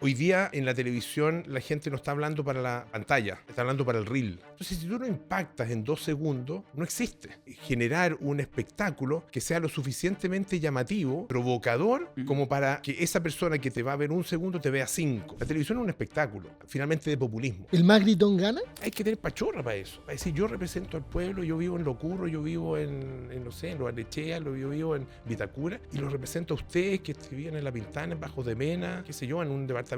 Hoy día en la televisión la gente no está hablando para la pantalla, está hablando para el reel. Entonces, si tú no impactas en 2 segundos, no existe. Generar un espectáculo que sea lo suficientemente llamativo, provocador, como para que esa persona que te va a ver 1 segundo te vea 5. La televisión es un espectáculo, finalmente de populismo. ¿El más gritón gana? Hay que tener pachorra para eso. Para decir, yo represento al pueblo, yo vivo en Locurro, yo vivo en no sé, en Los Arechea, yo vivo en Vitacura, y los represento a ustedes que viven en La Pintana, en Bajo de Mena, qué sé yo, en un departamento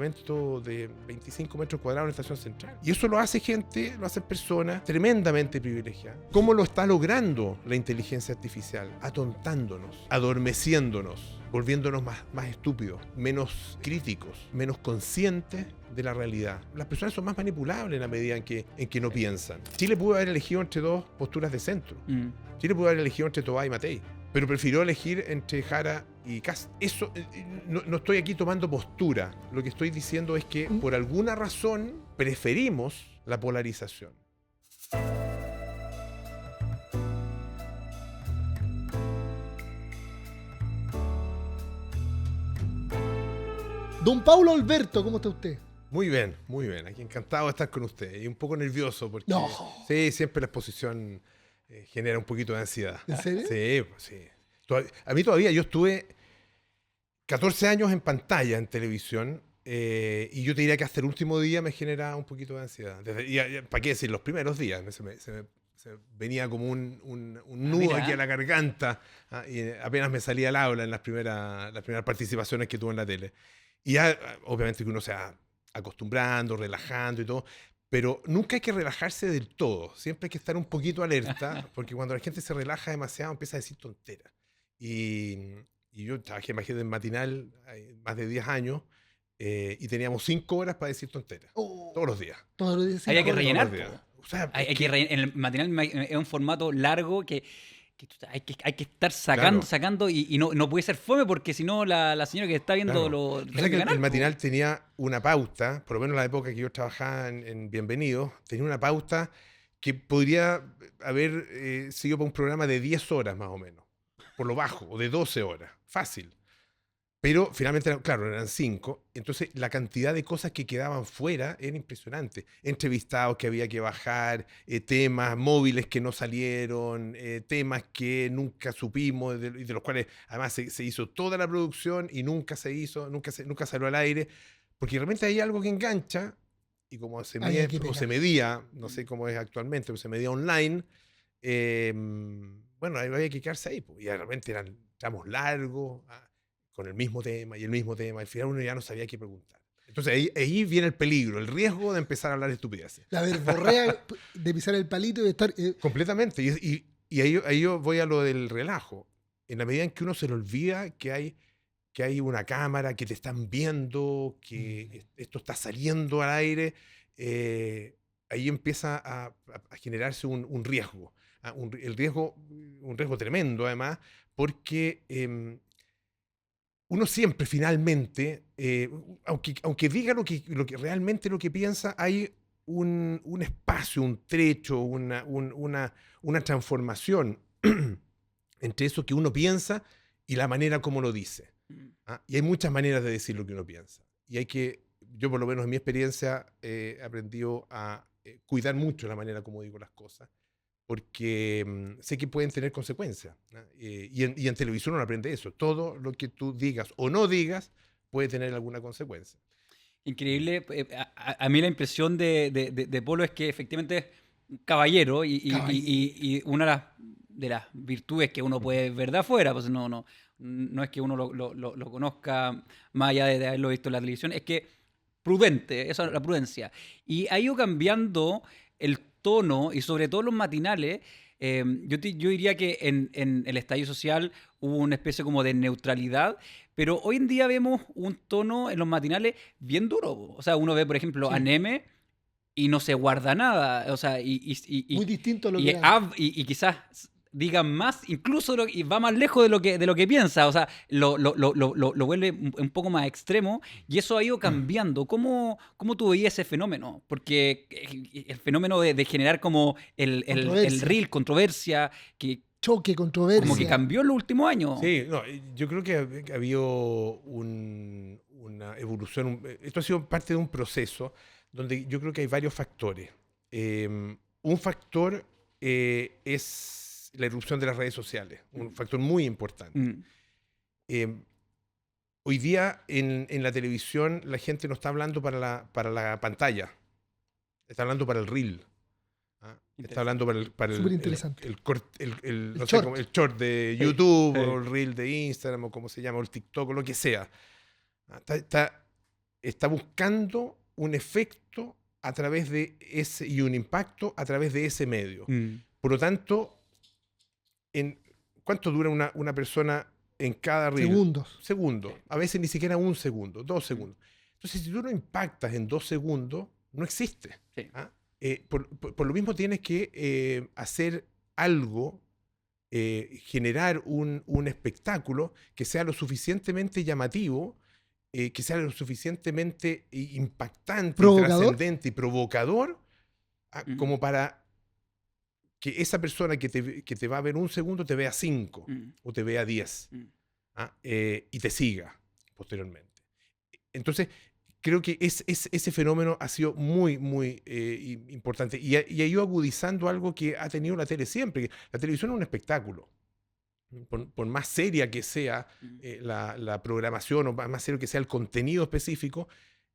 de 25 metros cuadrados en la estación central. Y eso lo hace gente, lo hacen personas tremendamente privilegiadas. ¿Cómo lo está logrando la inteligencia artificial? Atontándonos, adormeciéndonos, volviéndonos más estúpidos, menos críticos, menos conscientes de la realidad. Las personas son más manipulables en la medida en que no piensan. Chile pudo haber elegido entre dos posturas de centro. Chile pudo haber elegido entre Tobá y Matei, pero prefirió elegir entre Jara y Kast. Eso, no estoy aquí tomando postura. Lo que estoy diciendo es que por alguna razón preferimos la polarización. Don Paulo Alberto, ¿cómo está usted? Muy bien, muy bien. Aquí encantado de estar con usted. Y un poco nervioso porque No. sí, siempre la exposición genera un poquito de ansiedad. ¿En serio? Sí, pues sí. A mí todavía, yo estuve 14 años en pantalla, en televisión, y yo te diría que hasta el último día me genera un poquito de ansiedad. ¿Para qué decir? Los primeros días se venía como un nudo aquí a la garganta, y apenas me salía el habla en las primeras participaciones que tuve en la tele. Y ya, obviamente que uno se va acostumbrando, relajando y todo, pero nunca hay que relajarse del todo. Siempre hay que estar un poquito alerta, porque cuando la gente se relaja demasiado empieza a decir tonteras. Y yo trabajé en matinal más de 10 años, y teníamos 5 horas para decir tonteras. Todos los días. Todos los días. Había que Todos los rellenar. días. O sea, Hay es que que- en el matinal es un formato largo que hay que estar Claro. sacando y no puede ser fome porque si no la señora que está viendo Claro. lo Tú tiene sabes que que ganar. el matinal tenía una pauta, por lo menos en la época que yo trabajaba en Bienvenido, tenía una pauta que podría haber sido para un programa de 10 horas más o menos, por lo bajo, o de 12 horas, fácil. Pero finalmente, claro, eran 5. Entonces, la cantidad de cosas que quedaban fuera era impresionante. Entrevistados que había que bajar, temas móviles que no salieron, temas que nunca supimos, y de los cuales además se hizo toda la producción y nunca se hizo, nunca salió al aire. Porque realmente hay algo que engancha, y como se Había mide, que o pegar. se medía, no sé cómo es actualmente, pero se medía online, eh, bueno, había que quedarse ahí. Y realmente eran tramos largos, con el mismo tema y el mismo tema. Al final uno ya no sabía qué preguntar. Entonces ahí viene el peligro, el riesgo de empezar a hablar estupideces. La verborrea de pisar el palito y de estar... Completamente. Y ahí yo voy a lo del relajo. En la medida en que uno se le olvida que hay una cámara, que te están viendo, que esto está saliendo al aire, ahí empieza a generarse un riesgo. Un riesgo tremendo, además, porque uno siempre finalmente, aunque diga lo que realmente lo que piensa, hay un espacio, un trecho, una transformación entre eso que uno piensa y la manera como lo dice. Y hay muchas maneras de decir lo que uno piensa. Y yo por lo menos en mi experiencia he aprendido a cuidar mucho la manera como digo las cosas, porque sé que pueden tener consecuencias, ¿no? Y en televisión uno aprende eso. Todo lo que tú digas o no digas puede tener alguna consecuencia. Increíble. A mí la impresión de Polo es que efectivamente es un caballero y una de las virtudes que uno puede ver de afuera, pues no es que uno lo conozca más allá de haberlo visto en la televisión, es que prudente, esa es la prudencia. Y ha ido cambiando el tono y sobre todo los matinales. Yo diría que en el estallido social hubo una especie como de neutralidad, pero hoy en día vemos un tono en los matinales bien duro. O sea, uno ve, por ejemplo, Sí. a Neme y no se guarda nada. O sea, Muy distinto a lo que era. y quizás digan más, incluso y va más lejos de lo que piensa. O sea, lo vuelve un poco más extremo y eso ha ido cambiando. ¿Cómo tú veías ese fenómeno? Porque el fenómeno de generar como el Controversia. reel, controversia, que Choque, controversia. como que cambió en los últimos años. Sí, no, yo creo que ha habido una evolución. Esto ha sido parte de un proceso donde yo creo que hay varios factores. Un factor es la irrupción de las redes sociales, un factor muy importante. Hoy día en la televisión la gente no está hablando para la pantalla, está hablando para el reel. Está hablando para el short de YouTube, o el reel de Instagram, o como se llama, o el TikTok, o lo que sea. Está buscando un efecto a través de ese, y un impacto a través de ese medio. Por lo tanto, ¿cuánto dura una persona en cada reel? Segundos. A veces ni siquiera 1 segundo, 2 segundos. Entonces, si tú no impactas en 2 segundos, no existe. Sí. Por lo mismo tienes que hacer algo, generar un espectáculo que sea lo suficientemente llamativo, que sea lo suficientemente impactante, trascendente y provocador, como para que esa persona que te va a ver 1 segundo te vea 5 o te vea 10 y te siga posteriormente. Entonces, creo que ese fenómeno ha sido muy, muy importante y ha ido agudizando algo que ha tenido la tele siempre. La televisión es un espectáculo. Por más seria que sea la programación o más serio que sea el contenido específico,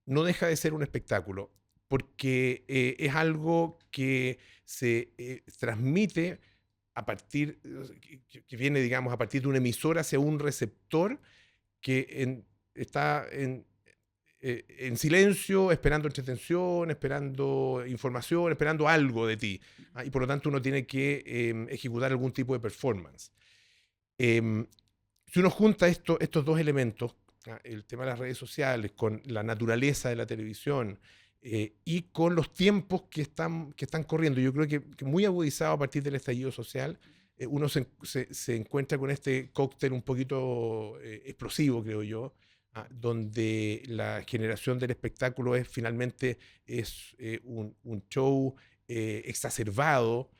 no deja de ser un espectáculo, porque es algo que se transmite a partir, que viene, digamos, a partir de un emisor hacia un receptor que está en silencio, esperando entretención, esperando información, esperando algo de ti. Y por lo tanto uno tiene que ejecutar algún tipo de performance. Si uno junta estos dos elementos, el tema de las redes sociales, con la naturaleza de la televisión y con los tiempos que están corriendo, yo creo que muy agudizado a partir del estallido social, uno se encuentra con este cóctel un poquito explosivo, creo yo, donde la generación del espectáculo finalmente es un show exacerbado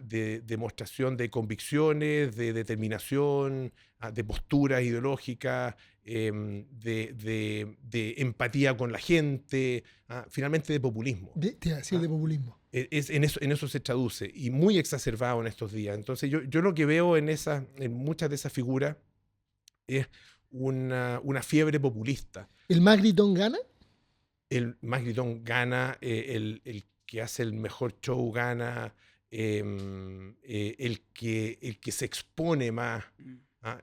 de demostración de convicciones, de determinación, de posturas ideológicas, de empatía con la gente, finalmente de populismo. De populismo. En eso se traduce, y muy exacerbado en estos días. Entonces yo lo que veo en muchas de esas figuras es una fiebre populista. ¿El más gritón gana? El más gritón gana, el que hace el mejor show gana, el que se expone más,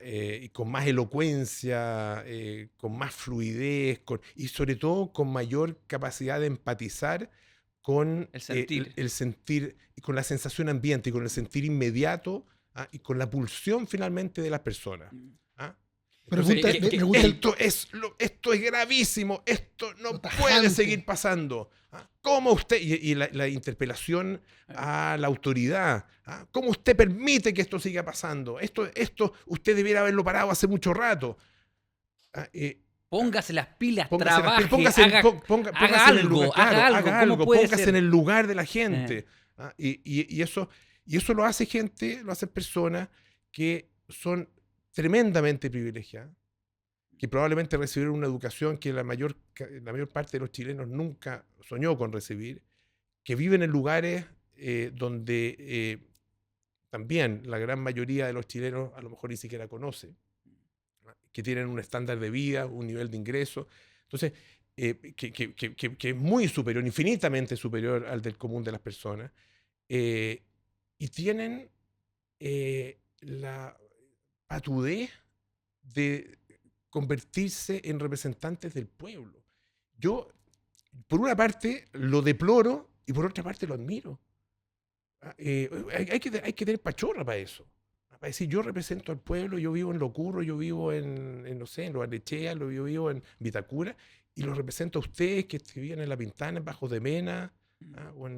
y con más elocuencia, con más fluidez, y sobre todo con mayor capacidad de empatizar con el sentir, y con la sensación ambiente, y con el sentir inmediato, y con la pulsión finalmente de las personas. Pero entonces, esto es gravísimo, esto no puede seguir pasando. ¿Cómo usted? Y la interpelación a la autoridad. ¿Cómo usted permite que esto siga pasando? Esto usted debiera haberlo parado hace mucho rato. Póngase las pilas, trabaje, haga algo. Póngase en el lugar de la gente. Y eso lo hace gente, lo hacen personas que son tremendamente privilegiadas, que probablemente recibieron una educación que la mayor parte de los chilenos nunca soñó con recibir, que viven en lugares donde también la gran mayoría de los chilenos a lo mejor ni siquiera conoce, que tienen un estándar de vida, un nivel de ingreso, entonces que es muy superior, infinitamente superior al del común de las personas, y tienen la patudez de convertirse en representantes del pueblo. Yo, por una parte, lo deploro y por otra parte lo admiro. Hay que tener pachorra para eso. Para decir, yo represento al pueblo, yo vivo en Locurro, yo vivo en no sé, en Lo Arechea, yo vivo en Vitacura, y lo represento a ustedes que viven en La Pintana, en Bajo de Mena, o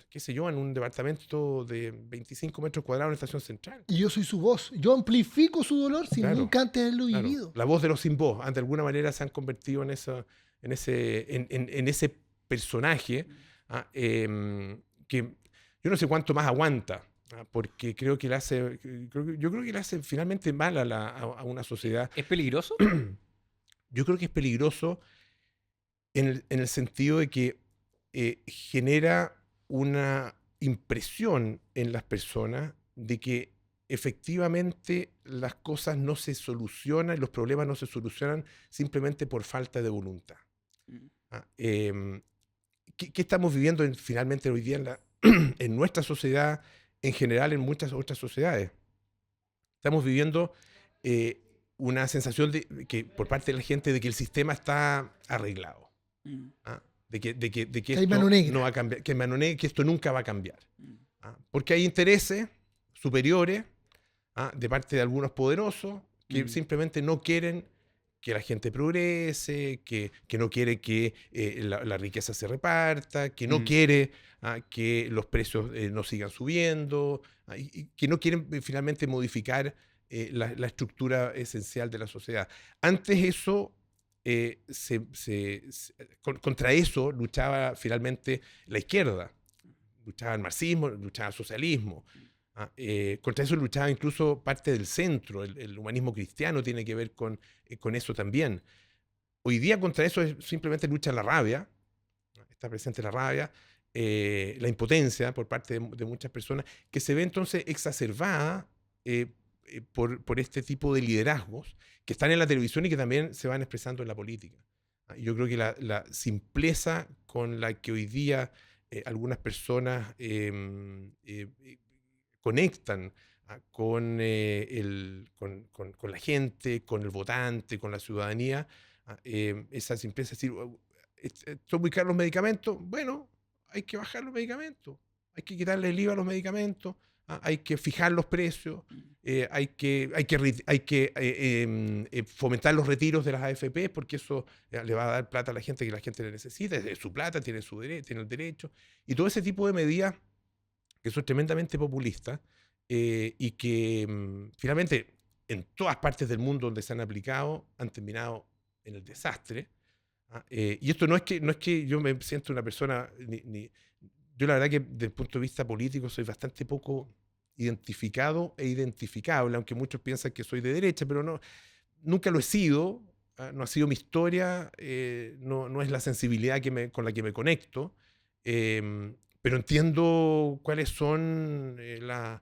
qué sé yo, en un departamento de 25 metros cuadrados en la estación central. Y yo soy su voz. Yo amplifico su dolor sin nunca antes haberlo vivido. La voz de los sin voz. De alguna manera se han convertido en ese personaje que yo no sé cuánto más aguanta, porque creo que yo creo que le hace finalmente mal a una sociedad. ¿Es peligroso? Yo creo que es peligroso en el sentido de que genera una impresión en las personas de que efectivamente las cosas no se solucionan, los problemas no se solucionan simplemente por falta de voluntad. ¿Qué estamos viviendo finalmente hoy día en nuestra sociedad, en general en muchas otras sociedades? Estamos viviendo una sensación por parte de la gente de que el sistema está arreglado. De que esto no va a cambiar, que esto nunca va a cambiar. Porque hay intereses superiores de parte de algunos poderosos que simplemente no quieren que la gente progrese, que no quiere que la riqueza se reparta, que no quiere que los precios no sigan subiendo, y que no quieren finalmente modificar la estructura esencial de la sociedad. Antes eso, contra eso luchaba finalmente la izquierda, luchaba el marxismo, luchaba el socialismo. Contra eso luchaba incluso parte del centro, el humanismo cristiano tiene que ver con eso también. Hoy día contra eso simplemente lucha la rabia, está presente la rabia, la impotencia por parte de muchas personas, que se ve entonces exacerbada por este tipo de liderazgos que están en la televisión y que también se van expresando en la política. Yo creo que la simpleza con la que hoy día algunas personas conectan con la gente, con el votante, con la ciudadanía, esa simpleza, es decir, ¿son muy caros los medicamentos? Bueno, hay que bajar los medicamentos, hay que quitarle el IVA a los medicamentos, hay que fijar los precios, hay que fomentar los retiros de las AFP, porque eso le va a dar plata a la gente que la gente le necesita, es su plata, tiene el derecho, y todo ese tipo de medidas que son tremendamente populistas y que finalmente en todas partes del mundo donde se han aplicado han terminado en el desastre. Y esto no es que yo me siento una persona, yo la verdad que desde el punto de vista político soy bastante poco identificado e identificable, aunque muchos piensan que soy de derecha, pero no, nunca lo he sido, no ha sido mi historia, no es la sensibilidad con la que me conecto, pero entiendo cuáles son las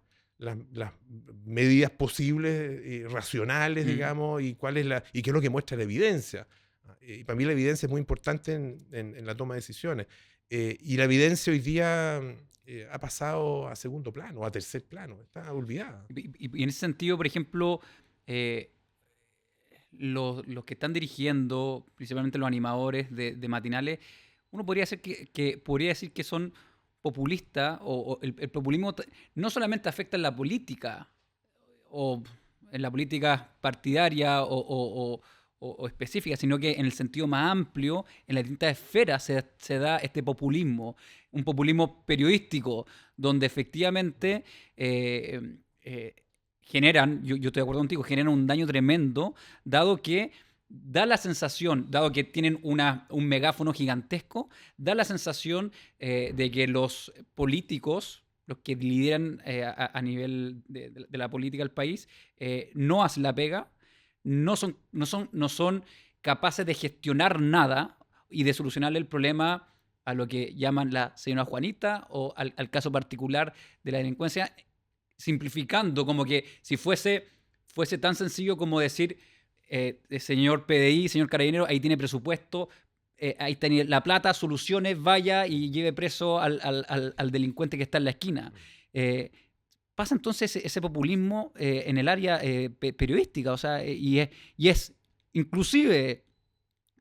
medidas posibles, racionales, digamos, y qué es lo que muestra la evidencia. Y para mí la evidencia es muy importante en la toma de decisiones. Y la evidencia hoy día ha pasado a segundo plano, a tercer plano, está olvidada. Y en ese sentido, por ejemplo, los que están dirigiendo, principalmente los animadores de matinales, uno podría decir que son populistas, o el populismo no solamente afecta en la política, o en la política partidaria o específica, sino que en el sentido más amplio, en las distintas esferas se da este populismo, un populismo periodístico, donde efectivamente generan, yo estoy de acuerdo contigo, generan un daño tremendo, dado que da la sensación, dado que tienen un megáfono gigantesco, da la sensación de que los políticos, los que lideran a nivel de la política del país, no hacen la pega, no son capaces de gestionar nada y de solucionarle el problema a lo que llaman la señora Juanita o al caso particular de la delincuencia, simplificando como que si fuese tan sencillo como decir, señor PDI, señor Carabinero, ahí tiene presupuesto, ahí tiene la plata, soluciones, vaya y lleve preso al delincuente que está en la esquina. Pasa entonces ese populismo en el área periodística, o sea, y es inclusive,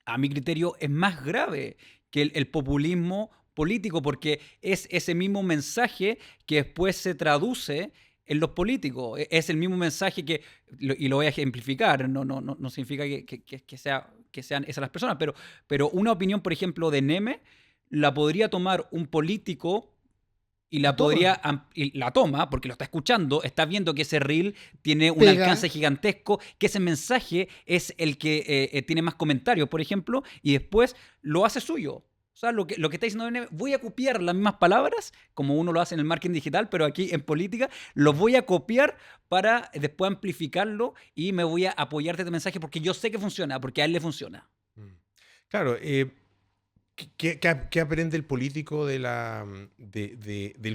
a mi criterio, es más grave que el populismo político, porque es ese mismo mensaje que después se traduce en los políticos. Es el mismo mensaje y lo voy a ejemplificar, no significa que sean esas las personas, pero una opinión, por ejemplo, de Neme, la podría tomar un político y la toma, porque lo está escuchando, está viendo que ese reel tiene un alcance gigantesco, que ese mensaje es el que tiene más comentarios, por ejemplo, y después lo hace suyo. O sea, lo que está diciendo Bene, voy a copiar las mismas palabras, como uno lo hace en el marketing digital, pero aquí en política, lo voy a copiar para después amplificarlo y me voy a apoyar de este mensaje porque yo sé que funciona, porque a él le funciona. Claro, ¿qué aprende el político del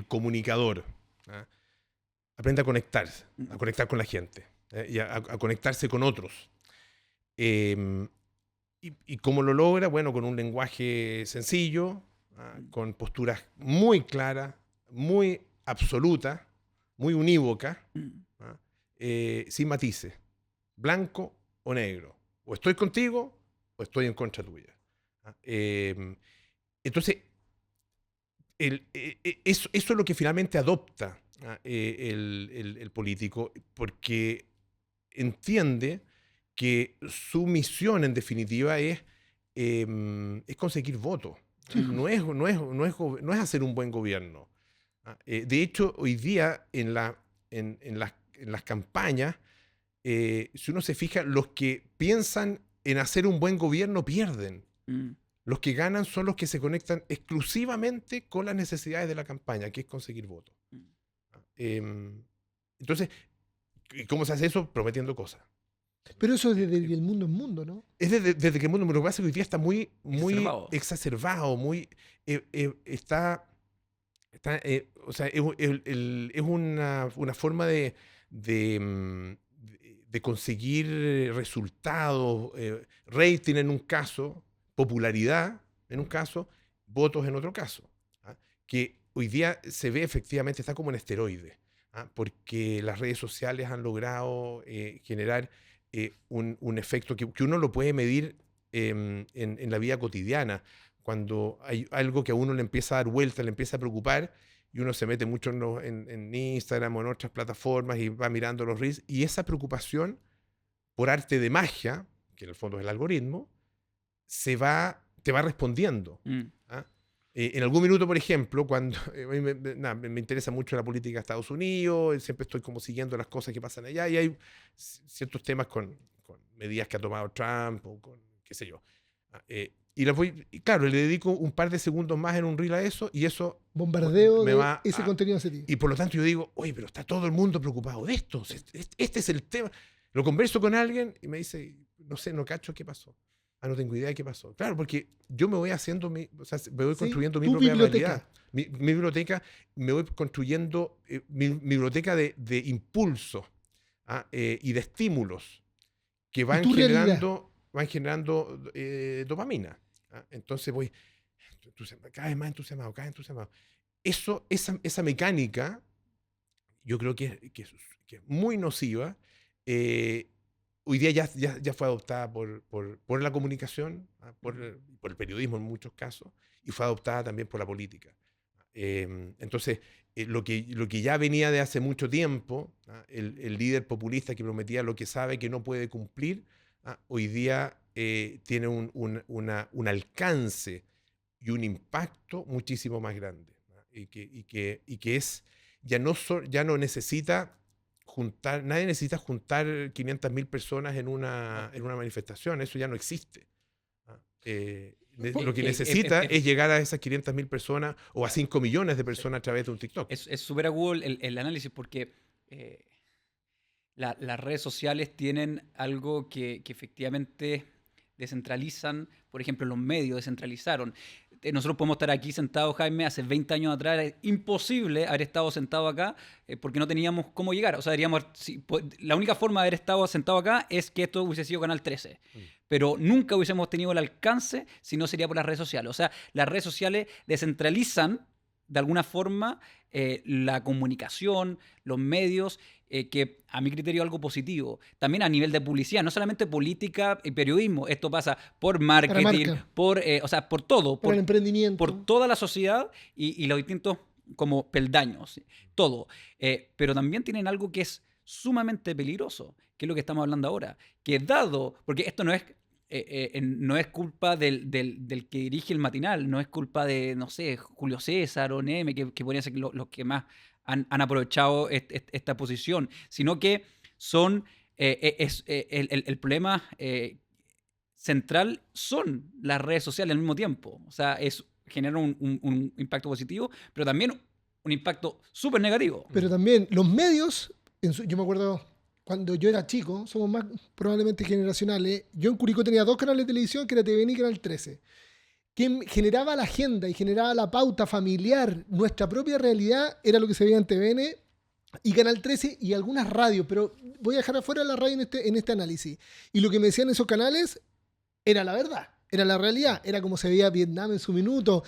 comunicador? ¿Ah? Aprende a conectar con la gente, y a conectarse con otros. ¿Y cómo lo logra? Bueno, con un lenguaje sencillo, con posturas muy claras, muy absolutas, muy unívocas, sin matices, blanco o negro. O estoy contigo o estoy en contra tuya. Entonces, eso es lo que finalmente adopta el político, porque entiende que su misión, en definitiva, es conseguir votos. No es hacer un buen gobierno. De hecho, hoy día, en las campañas, si uno se fija, los que piensan en hacer un buen gobierno pierden. Los que ganan son los que se conectan exclusivamente con las necesidades de la campaña, que es conseguir votos. Entonces, ¿cómo se hace eso? Prometiendo cosas. Pero eso es desde el mundo en mundo, ¿no? Es desde que el mundo, lo que pasa es que hoy día está muy exacerbado, o sea, es una forma de conseguir resultados, rating en un caso, popularidad en un caso, votos en otro caso, que hoy día se ve efectivamente, está como en esteroides, porque las redes sociales han logrado generar un efecto que uno lo puede medir en la vida cotidiana, cuando hay algo que a uno le empieza a dar vuelta, le empieza a preocupar, y uno se mete mucho en Instagram o en otras plataformas y va mirando los reels, y esa preocupación, por arte de magia, que en el fondo es el algoritmo, te va respondiendo. En algún minuto, por ejemplo, cuando me interesa mucho la política de Estados Unidos, siempre estoy como siguiendo las cosas que pasan allá, y hay ciertos temas con medidas que ha tomado Trump o con qué sé yo. Y claro, le dedico un par de segundos más en un reel a eso, y eso bombardeo ese contenido hacia ti. Y por lo tanto yo digo, oye, pero está todo el mundo preocupado de esto. Este es el tema. Lo converso con alguien y me dice, no sé, no cacho qué pasó. No tengo idea de qué pasó. Claro, porque yo me voy haciendo, me voy construyendo mi propia realidad. Mi biblioteca, me voy construyendo mi biblioteca de impulsos y de estímulos que van generando dopamina. Entonces voy cada vez más entusiasmado, Esa mecánica, yo creo que es muy nociva. Hoy día ya fue adoptada por la comunicación, por el periodismo en muchos casos, y fue adoptada también por la política. Entonces, lo que ya venía de hace mucho tiempo, el líder populista que prometía lo que sabe que no puede cumplir, hoy día tiene un alcance y un impacto muchísimo más grande, y que es, ya no necesita nadie necesita juntar 500.000 personas en una manifestación. Eso ya no existe. Lo que necesita es llegar a esas 500.000 personas o a 5 millones de personas a través de un TikTok. Es súper agudo el análisis, porque las redes sociales tienen algo que efectivamente descentralizan. Por ejemplo, los medios descentralizaron. Nosotros podemos estar aquí sentados, Jaime, hace 20 años atrás era imposible haber estado sentado acá porque no teníamos cómo llegar. O sea, la única forma de haber estado sentado acá es que esto hubiese sido Canal 13. Pero nunca hubiésemos tenido el alcance si no sería por las redes sociales. O sea, las redes sociales descentralizan de alguna forma la comunicación, los medios, que a mi criterio es algo positivo. También a nivel de publicidad, no solamente política y periodismo. Esto pasa por marketing, por todo. Por el emprendimiento. Por toda la sociedad y los distintos como peldaños. ¿Sí? Todo. Pero también tienen algo que es sumamente peligroso, que es lo que estamos hablando ahora. Que porque esto no es culpa del que dirige el matinal, no es culpa de, no sé, Julio César o Neme, que podrían ser los que más han aprovechado esta posición, sino que son el problema central son las redes sociales al mismo tiempo. O sea, genera un impacto positivo, pero también un impacto súper negativo. Pero también los medios, yo me acuerdo cuando yo era chico, somos más probablemente generacionales, yo en Curicó tenía 2 canales de televisión, que era TVN y Canal 13. Quien generaba la agenda y generaba la pauta familiar, nuestra propia realidad, era lo que se veía en TVN y Canal 13 y algunas radios, pero voy a dejar afuera la radio en este análisis. Y lo que me decían esos canales era la verdad, era la realidad, era como se veía Vietnam en su minuto,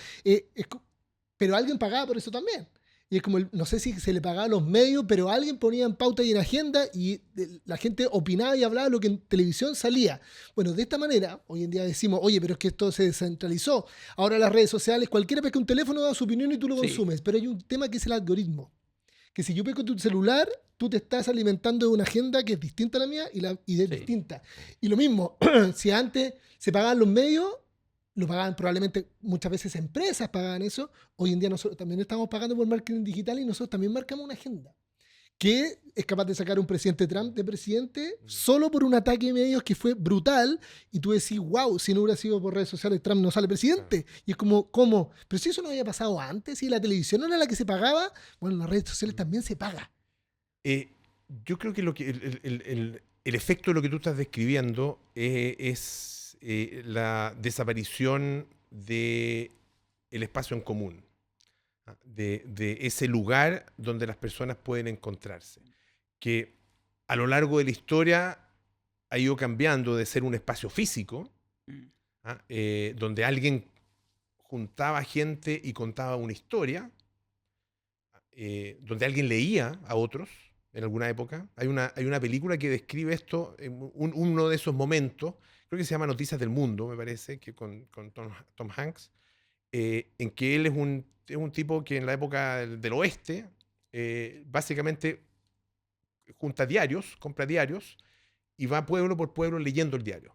pero alguien pagaba por eso también. Y es como, no sé si se le pagaba a los medios, pero alguien ponía en pauta y en agenda y la gente opinaba y hablaba lo que en televisión salía. Bueno, de esta manera, hoy en día decimos, oye, pero es que esto se descentralizó. Ahora las redes sociales, cualquiera pesca un teléfono, da su opinión y tú lo consumes. Pero hay un tema que es el algoritmo. Que si yo pesco tu celular, tú te estás alimentando de una agenda que es distinta a la mía y es distinta. Y lo mismo, si antes se pagaban los medios, lo pagaban probablemente muchas veces empresas pagaban eso. Hoy en día nosotros también estamos pagando por marketing digital y nosotros también marcamos una agenda que es capaz de sacar un presidente Trump de presidente solo por un ataque de medios que fue brutal y tú decís, wow, si no hubiera sido por redes sociales Trump no sale presidente. Y es como, ¿cómo? Pero si eso no había pasado antes y la televisión no era la que se pagaba, bueno, las redes sociales también se paga. Yo creo que el efecto de lo que tú estás describiendo es la desaparición del espacio en común, de ese lugar donde las personas pueden encontrarse, que a lo largo de la historia ha ido cambiando de ser un espacio físico, donde alguien juntaba gente y contaba una historia, donde alguien leía a otros en alguna época. Hay una película que describe esto, uno de esos momentos, creo que se llama Noticias del Mundo, me parece, que con Tom Hanks, en que él es un tipo que en la época del oeste, básicamente junta diarios, compra diarios, y va pueblo por pueblo leyendo el diario.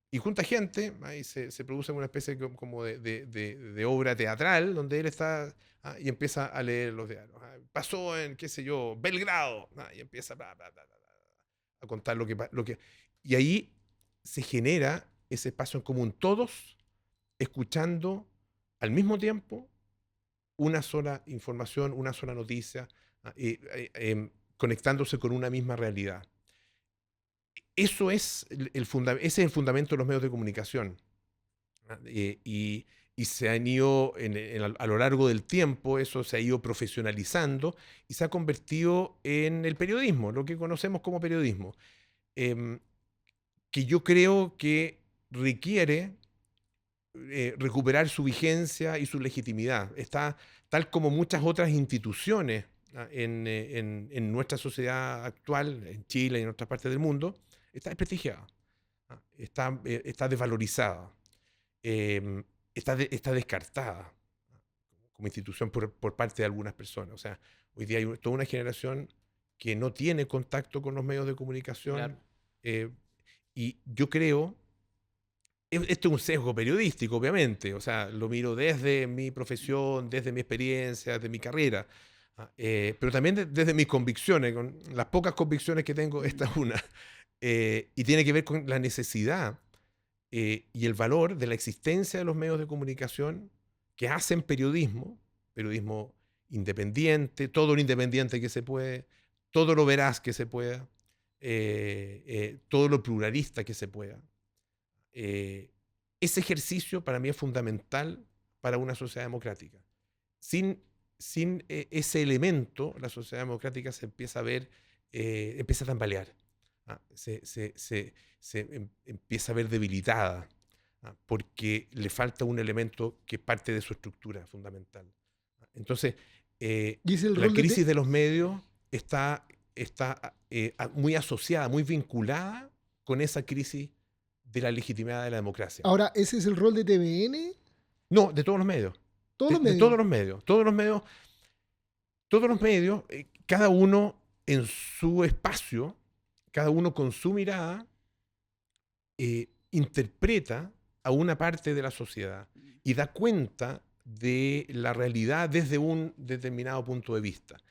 Y junta gente, ahí se produce una especie como de obra teatral, donde él está y empieza a leer los diarios. Pasó en, qué sé yo, Belgrado, y empieza a contar lo que... Y ahí se genera ese espacio en común, todos escuchando al mismo tiempo una sola información, una sola noticia, conectándose con una misma realidad. Eso es ese es el fundamento de los medios de comunicación. Y se han ido, a lo largo del tiempo, eso se ha ido profesionalizando y se ha convertido en el periodismo, lo que conocemos como periodismo, que yo creo que requiere recuperar su vigencia y su legitimidad. Está, tal como muchas otras instituciones en nuestra sociedad actual, en Chile y en otras partes del mundo, está desprestigiada, está desvalorizada, está descartada como institución por parte de algunas personas. O sea, hoy día hay toda una generación que no tiene contacto con los medios de comunicación. Claro. Y yo creo, esto es un sesgo periodístico, obviamente, o sea, lo miro desde mi profesión, desde mi experiencia, desde mi carrera, pero también desde mis convicciones, con las pocas convicciones que tengo, esta es una. Y tiene que ver con la necesidad y el valor de la existencia de los medios de comunicación que hacen periodismo independiente, todo lo independiente que se puede, todo lo veraz que se pueda, todo lo pluralista que se pueda. Ese ejercicio para mí es fundamental para una sociedad democrática. Sin ese elemento, la sociedad democrática se empieza a ver, empieza a tambalear. Se empieza a ver debilitada, porque le falta un elemento que es parte de su estructura fundamental. Entonces, la crisis de los medios está muy asociada, muy vinculada con esa crisis de la legitimidad de la democracia. Ahora, ¿ese es el rol de TVN? No, de todos los medios. De todos los medios. Todos los medios, cada uno en su espacio, cada uno con su mirada, interpreta a una parte de la sociedad y da cuenta de la realidad desde un determinado punto de vista.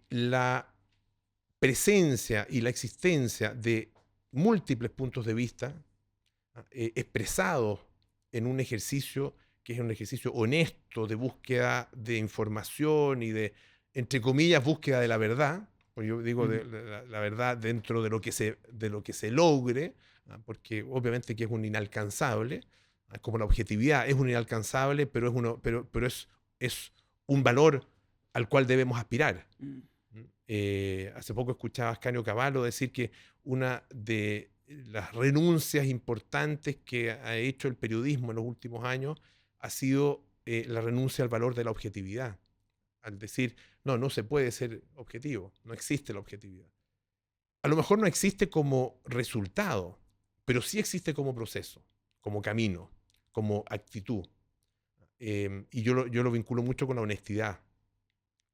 La presencia y la existencia de múltiples puntos de vista expresados en un ejercicio que es un ejercicio honesto de búsqueda de información y de, entre comillas, búsqueda de la verdad. Pues yo digo de la verdad dentro de lo que se logre, porque obviamente que es un inalcanzable, como la objetividad es un inalcanzable, pero es un valor al cual debemos aspirar. Hace poco escuchaba a Ascanio Cavallo decir que una de las renuncias importantes que ha hecho el periodismo en los últimos años ha sido la renuncia al valor de la objetividad. Al decir, no se puede ser objetivo, no existe la objetividad. A lo mejor no existe como resultado, pero sí existe como proceso, como camino, como actitud. Y yo lo vinculo mucho con la honestidad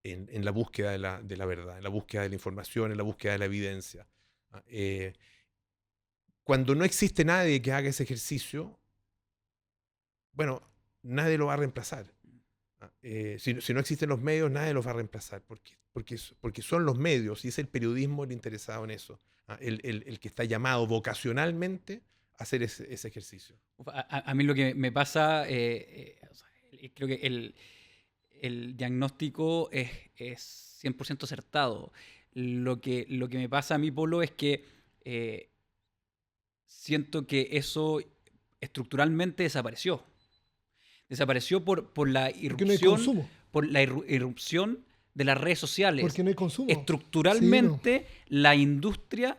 en la búsqueda de la verdad, en la búsqueda de la información, en la búsqueda de la evidencia. Cuando no existe nadie que haga ese ejercicio, bueno, nadie lo va a reemplazar. Si no existen los medios, nadie los va a reemplazar, porque son los medios y es el periodismo el interesado en eso, el que está llamado vocacionalmente a hacer ese ejercicio. A mí lo que me pasa, creo que el diagnóstico es 100% acertado. Lo que me pasa a mí, Polo, es que siento que eso estructuralmente desapareció. Desapareció por la Porque no hay consumo. por la irrupción de las redes sociales. Porque no hay consumo. Estructuralmente, la industria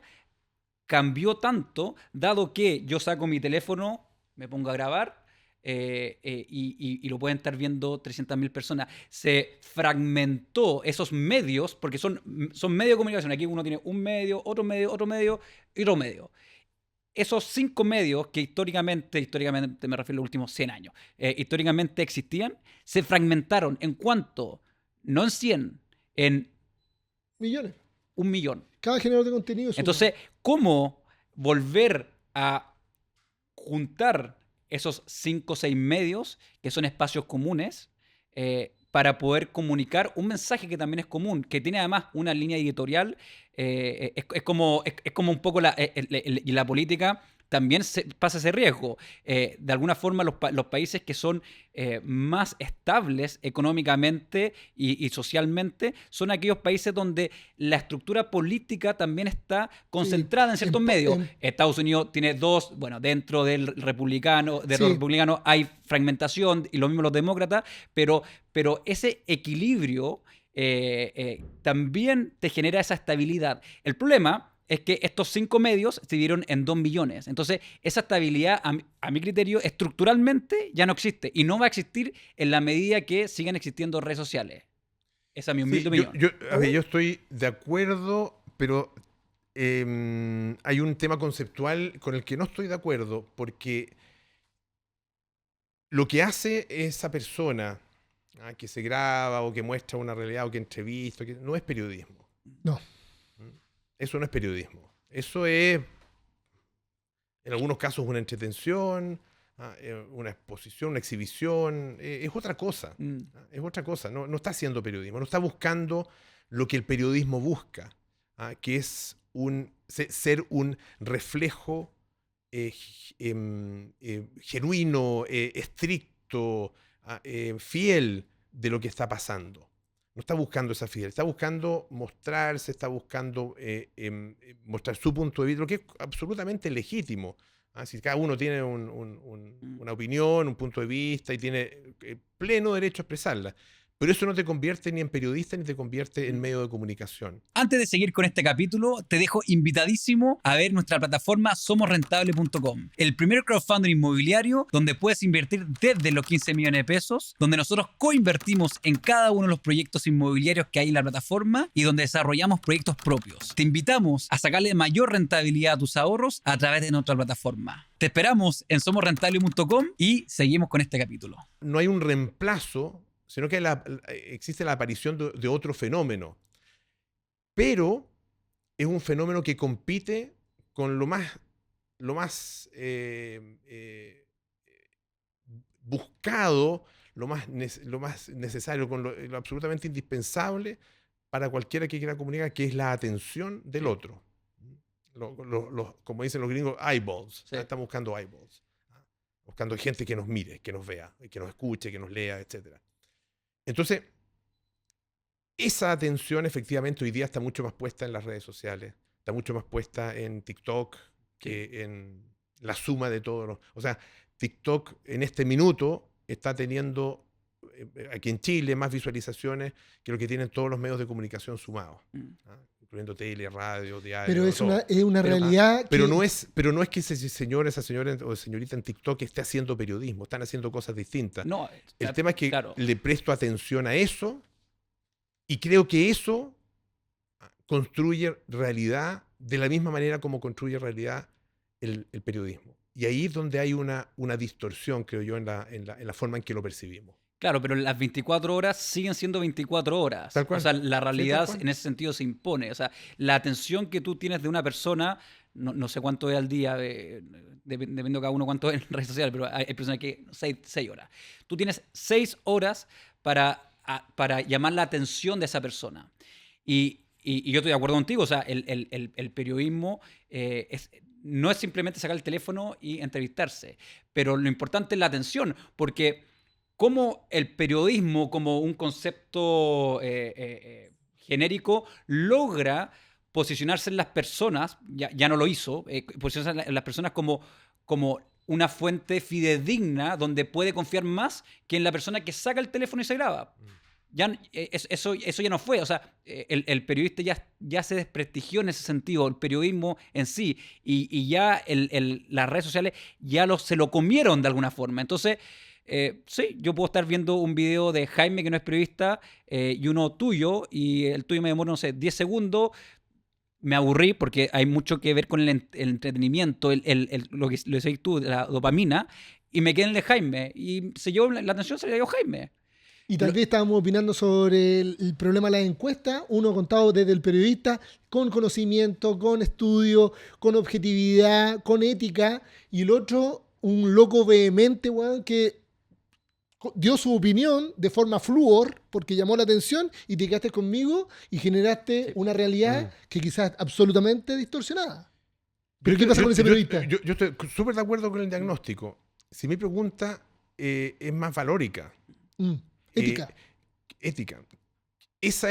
cambió tanto, dado que yo saco mi teléfono, me pongo a grabar y lo pueden estar viendo 300.000 personas. Se fragmentó esos medios, porque son medios de comunicación. Aquí uno tiene un medio, otro medio y otro medio. Esos 5 medios que históricamente me refiero a los últimos 100 años, históricamente existían, se fragmentaron en cuanto, no en 100, en millones. 1 millón. Cada generador de contenido es Entonces, ¿cómo volver a juntar esos 5 o 6 medios, que son espacios comunes, para poder comunicar un mensaje que también es común, que tiene además una línea editorial? Es como un poco y la política también pasa ese riesgo. De alguna forma los países que son más estables económicamente y socialmente son aquellos países donde la estructura política también está concentrada en ciertos medios. Estados Unidos tiene 2, bueno, dentro del republicano, los republicanos hay fragmentación, y lo mismo los demócratas, pero ese equilibrio también te genera esa estabilidad. El problema es que estos 5 medios se dividieron en 2 millones. Entonces, esa estabilidad, a mi criterio, estructuralmente ya no existe. Y no va a existir en la medida que sigan existiendo redes sociales. Esa es mi humilde opinión. Yo estoy de acuerdo, pero hay un tema conceptual con el que no estoy de acuerdo, porque lo que hace esa persona que se graba o que muestra una realidad o que entrevista, no es periodismo. No. Eso no es periodismo. Eso es, en algunos casos, una entretención, una exposición, una exhibición. Es otra cosa. Es otra cosa. No está haciendo periodismo. No está buscando lo que el periodismo busca, que es ser un reflejo genuino, estricto, fiel de lo que está pasando. No está buscando esa fidelidad, está buscando mostrarse, está buscando mostrar su punto de vista, lo que es absolutamente legítimo. Si cada uno tiene una opinión, un punto de vista y tiene pleno derecho a expresarla. Pero eso no te convierte ni en periodista ni te convierte en medio de comunicación. Antes de seguir con este capítulo, te dejo invitadísimo a ver nuestra plataforma somosrentable.com, el primer crowdfunding inmobiliario donde puedes invertir desde los 15 millones de pesos, donde nosotros coinvertimos en cada uno de los proyectos inmobiliarios que hay en la plataforma y donde desarrollamos proyectos propios. Te invitamos a sacarle mayor rentabilidad a tus ahorros a través de nuestra plataforma. Te esperamos en somosrentable.com y seguimos con este capítulo. No hay un reemplazo, sino que existe la aparición de otro fenómeno. Pero es un fenómeno que compite con lo más buscado, lo más necesario, con lo absolutamente indispensable para cualquiera que quiera comunicar, que es la atención del otro. como dicen los gringos, eyeballs. Sí. Estamos buscando eyeballs. Buscando gente que nos mire, que nos vea, que nos escuche, que nos lea, etc. Entonces, esa atención efectivamente hoy día está mucho más puesta en las redes sociales, está mucho más puesta en TikTok que en la suma de todos los... O sea, TikTok en este minuto está teniendo, aquí en Chile, más visualizaciones que lo que tienen todos los medios de comunicación sumados, incluyendo tele, radio, diario. Pero es todo. una realidad Pero que... no es que ese señor, esa señora o señorita en TikTok esté haciendo periodismo, están haciendo cosas distintas. No, El tema es que claro. le presto atención a eso y creo que eso construye realidad de la misma manera como construye realidad el periodismo. Y ahí es donde hay una distorsión, creo yo, en la forma en que lo percibimos. Claro, pero las 24 horas siguen siendo 24 horas. Tal cual. O sea, la realidad tal cual. en ese sentido se impone. O sea, la atención que tú tienes de una persona, no sé cuánto es al día, dependiendo cada uno cuánto es en redes sociales, pero hay personas que 6 horas. Tú tienes 6 horas para llamar la atención de esa persona. Y yo estoy de acuerdo contigo, o sea, el periodismo no es simplemente sacar el teléfono y entrevistarse, pero lo importante es la atención, porque como el periodismo, como un concepto genérico, logra posicionarse en las personas, ya no lo hizo, posicionarse en las personas como una fuente fidedigna donde puede confiar más que en la persona que saca el teléfono y se graba. Eso ya no fue, o sea, el periodista ya se desprestigió en ese sentido, el periodismo en sí, y ya las redes sociales ya se lo comieron de alguna forma. Entonces, sí, yo puedo estar viendo un video de Jaime, que no es periodista, y uno tuyo, y el tuyo me demora, no sé, 10 segundos, me aburrí porque hay mucho que ver con el entretenimiento, lo que decís tú, la dopamina, y me quedé en el de Jaime, y se llevó la atención, se le dio Jaime. Y tal vez estábamos opinando sobre el problema de las encuestas, uno contado desde el periodista, con conocimiento, con estudio, con objetividad, con ética, y el otro, un loco vehemente, weón, que dio su opinión de forma flúor, porque llamó la atención, y te quedaste conmigo y generaste una realidad que quizás absolutamente distorsionada. ¿Pero qué pasa con ese periodista? Yo estoy súper de acuerdo con el diagnóstico. Si mi pregunta es más valórica. Ética. Ética. Esa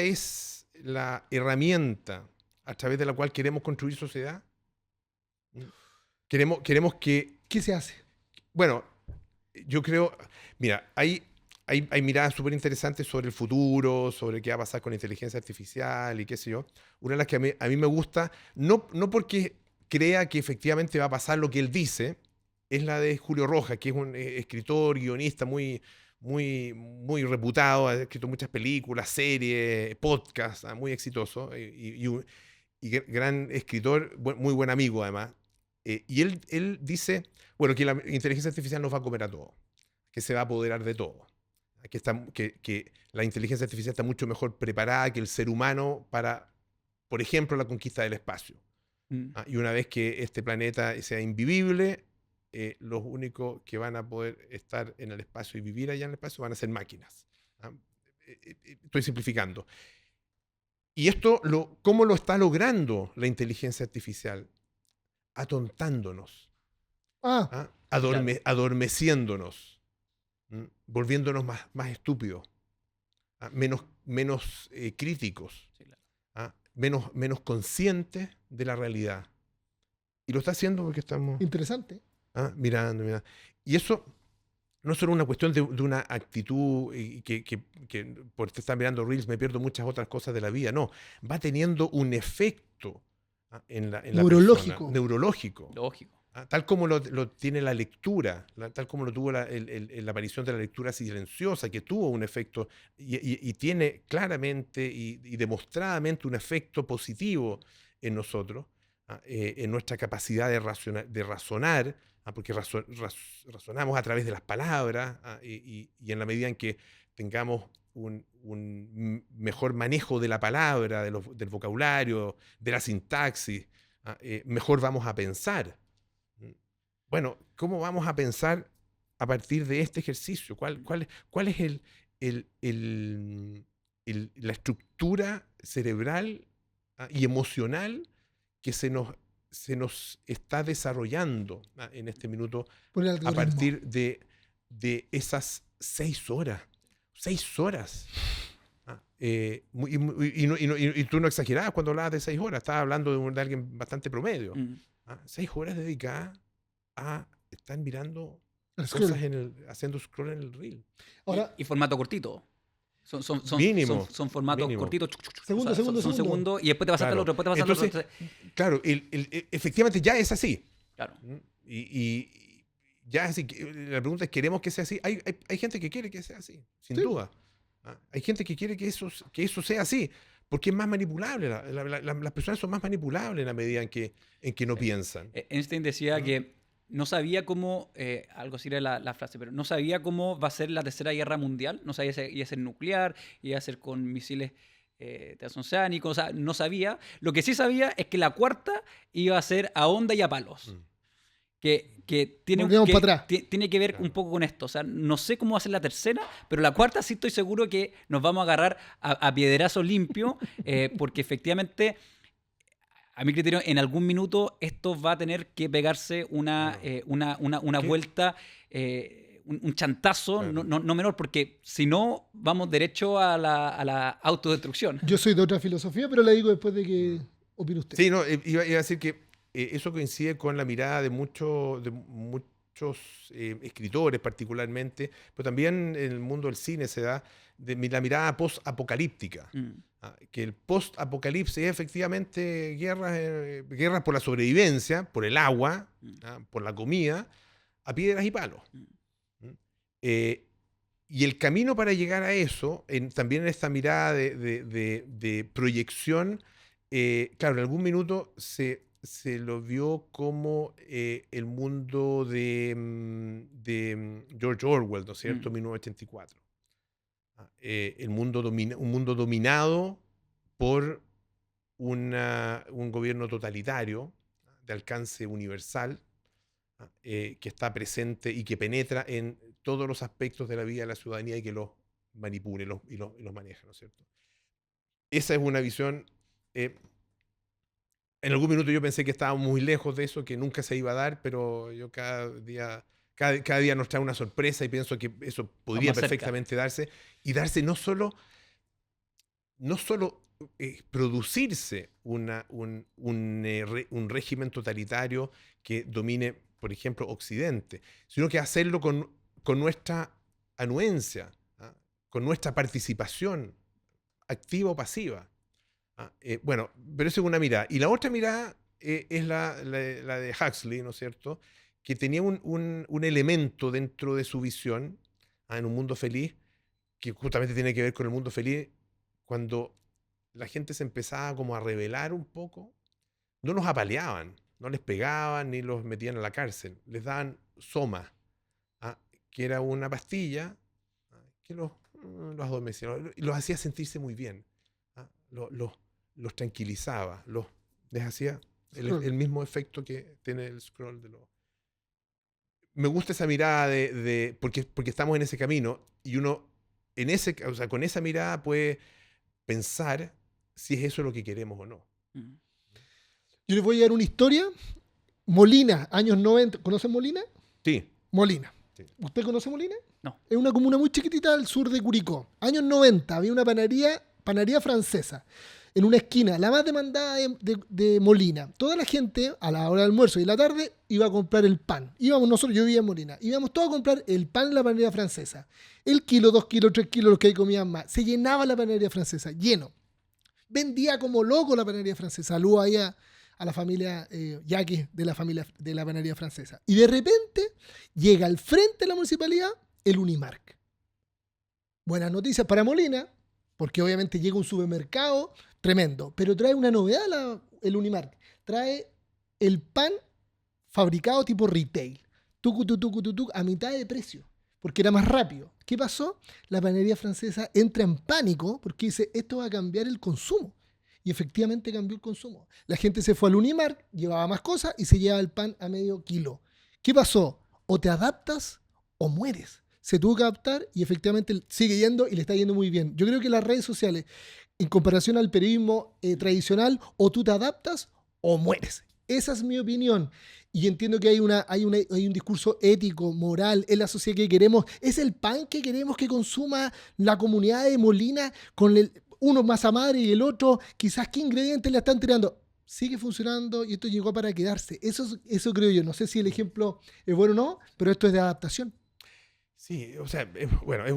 es la herramienta a través de la cual queremos construir sociedad. Queremos que... ¿Qué se hace? Bueno, yo creo... Mira, hay miradas súper interesantes sobre el futuro, sobre qué va a pasar con la inteligencia artificial y qué sé yo. Una de las que a mí me gusta, no porque crea que efectivamente va a pasar lo que él dice, es la de Julio Rojas, que es un escritor, guionista muy reputado, ha escrito muchas películas, series, podcasts, muy exitoso y gran escritor, muy buen amigo además. Y él dice, bueno, que la inteligencia artificial nos va a comer a todos, que se va a apoderar de todo, que la inteligencia artificial está mucho mejor preparada que el ser humano para, por ejemplo, la conquista del espacio. Y una vez que este planeta sea invivible, los únicos que van a poder estar en el espacio y vivir allá en el espacio van a ser máquinas. Estoy simplificando. ¿Y esto cómo lo está logrando la inteligencia artificial? Atontándonos, adormeciéndonos, volviéndonos más estúpidos, menos críticos, Sí, claro. menos conscientes de la realidad. Y lo está haciendo porque estamos... Interesante. Mirando. Y eso no es solo una cuestión de una actitud que por estar mirando Reels me pierdo muchas otras cosas de la vida. No, va teniendo un efecto en la neurológico. persona, neurológico. Lógico. Tal como lo tiene la lectura, tal como lo tuvo la aparición de la lectura silenciosa, que tuvo un efecto y tiene claramente y demostradamente un efecto positivo en nosotros, en nuestra capacidad de razonar, porque razonamos a través de las palabras, y en la medida en que tengamos un mejor manejo de la palabra, del vocabulario, de la sintaxis, mejor vamos a pensar. Bueno, ¿cómo vamos a pensar a partir de este ejercicio? ¿Cuál es la estructura cerebral y emocional que se nos está desarrollando en este minuto Por el a algoritmo. partir de esas 6 horas. 6 horas. Y tú no exagerabas cuando hablabas de 6 horas, estabas hablando de alguien bastante promedio. 6 horas dedicadas a estar mirando El scroll. cosas haciendo scroll en el reel. Ahora, Y formato cortito. Mínimo, Son formatos mínimo. cortitos. Segundo, segundo, son segundo. segundos y después te pasaste al Claro. otro, después te pasaste al otro. Entonces, claro, efectivamente ya es así. Claro. Y ya es así. La pregunta es, ¿queremos que sea así? Hay gente que quiere que sea así, sin Sí. duda. Hay gente que quiere que eso sea así, porque es más manipulable. Las personas son más manipulables en la medida en que no piensan. Einstein decía que no sabía cómo, algo así era la frase, pero no sabía cómo va a ser la tercera guerra mundial. No sabía si iba a ser nuclear, iba a ser con misiles transoceánicos, o sea, no sabía. Lo que sí sabía es que la cuarta iba a ser a onda y a palos. Que tiene, Volvemos para atrás. tiene que ver Claro. un poco con esto. O sea, no sé cómo va a ser la tercera, pero la cuarta sí estoy seguro que nos vamos a agarrar a piedrazo limpio, porque efectivamente, a mi criterio, en algún minuto esto va a tener que pegarse una ¿Qué? vuelta, un chantazo, Claro. no menor, porque si no, vamos derecho a la autodestrucción. yo soy de otra filosofía, pero la digo después de que opine usted. Sí, no, iba a decir que eso coincide con la mirada de muchos escritores particularmente, pero también en el mundo del cine se da la mirada post-apocalíptica. Que el post-apocalipsis es efectivamente guerras por la sobrevivencia, por el agua, por la comida, a piedras y palos. Y el camino para llegar a eso, también en esta mirada de proyección, claro, en algún minuto se lo vio como el mundo de George Orwell, ¿no es cierto? 1984. Un mundo dominado por un gobierno totalitario de alcance universal, que está presente y que penetra en todos los aspectos de la vida de la ciudadanía y que los manipula y los maneja, ¿no es cierto? Esa es una visión. En algún minuto yo pensé que estábamos muy lejos de eso, que nunca se iba a dar, pero yo cada día nos trae una sorpresa y pienso que eso podría Más cerca. perfectamente darse. Y darse no solo producirse un régimen totalitario que domine, por ejemplo, Occidente, sino que hacerlo con nuestra anuencia, con nuestra participación activa o pasiva. Bueno, pero esa es una mirada. Y la otra mirada es la de Huxley, ¿no es cierto?, que tenía un elemento dentro de su visión, en un mundo feliz, que justamente tiene que ver con el mundo feliz, cuando la gente se empezaba como a rebelar un poco, no los apaleaban, no les pegaban ni los metían a la cárcel, les daban soma, que era una pastilla que los adormecía y los hacía sentirse muy bien, los tranquilizaba, les hacía el mismo efecto que tiene el scroll de los... Me gusta esa mirada porque estamos en ese camino y uno con esa mirada puede pensar si es eso lo que queremos o no. Yo les voy a dar una historia. Molina, años 90. ¿Conocen Molina? Sí. Molina. Sí. ¿Usted conoce Molina? No. Es una comuna muy chiquitita al sur de Curicó. Años 90, había una panadería francesa en una esquina, la más demandada de Molina. Toda la gente, a la hora del almuerzo y la tarde, iba a comprar el pan. Yo vivía en Molina. Íbamos todos a comprar el pan en la panadería francesa. El kilo, 2 kilos, 3 kilos, los que ahí comían más. Se llenaba la panadería francesa, lleno. Vendía como loco la panadería francesa. Saludos ahí a la familia Yaque de la panadería francesa. Y de repente llega al frente de la municipalidad el Unimark. Buenas noticias para Molina, porque obviamente llega un supermercado tremendo, pero trae una novedad el Unimark. Trae el pan fabricado tipo retail, a mitad de precio, porque era más rápido. ¿Qué pasó? La panadería francesa entra en pánico porque dice, esto va a cambiar el consumo. Y efectivamente cambió el consumo. La gente se fue al Unimark, llevaba más cosas y se llevaba el pan a medio kilo. ¿Qué pasó? O te adaptas o mueres. Se tuvo que adaptar y efectivamente sigue yendo y le está yendo muy bien. Yo creo que las redes sociales, en comparación al periodismo tradicional, o tú te adaptas o mueres. Esa es mi opinión. Y entiendo que hay un discurso ético, moral en la sociedad que queremos. Es el pan que queremos que consuma la comunidad de Molina, con uno masa madre y el otro, quizás qué ingredientes le están tirando. Sigue funcionando y esto llegó para quedarse. Eso creo yo. No sé si el ejemplo es bueno o no, pero esto es de adaptación. Sí, o sea, bueno, es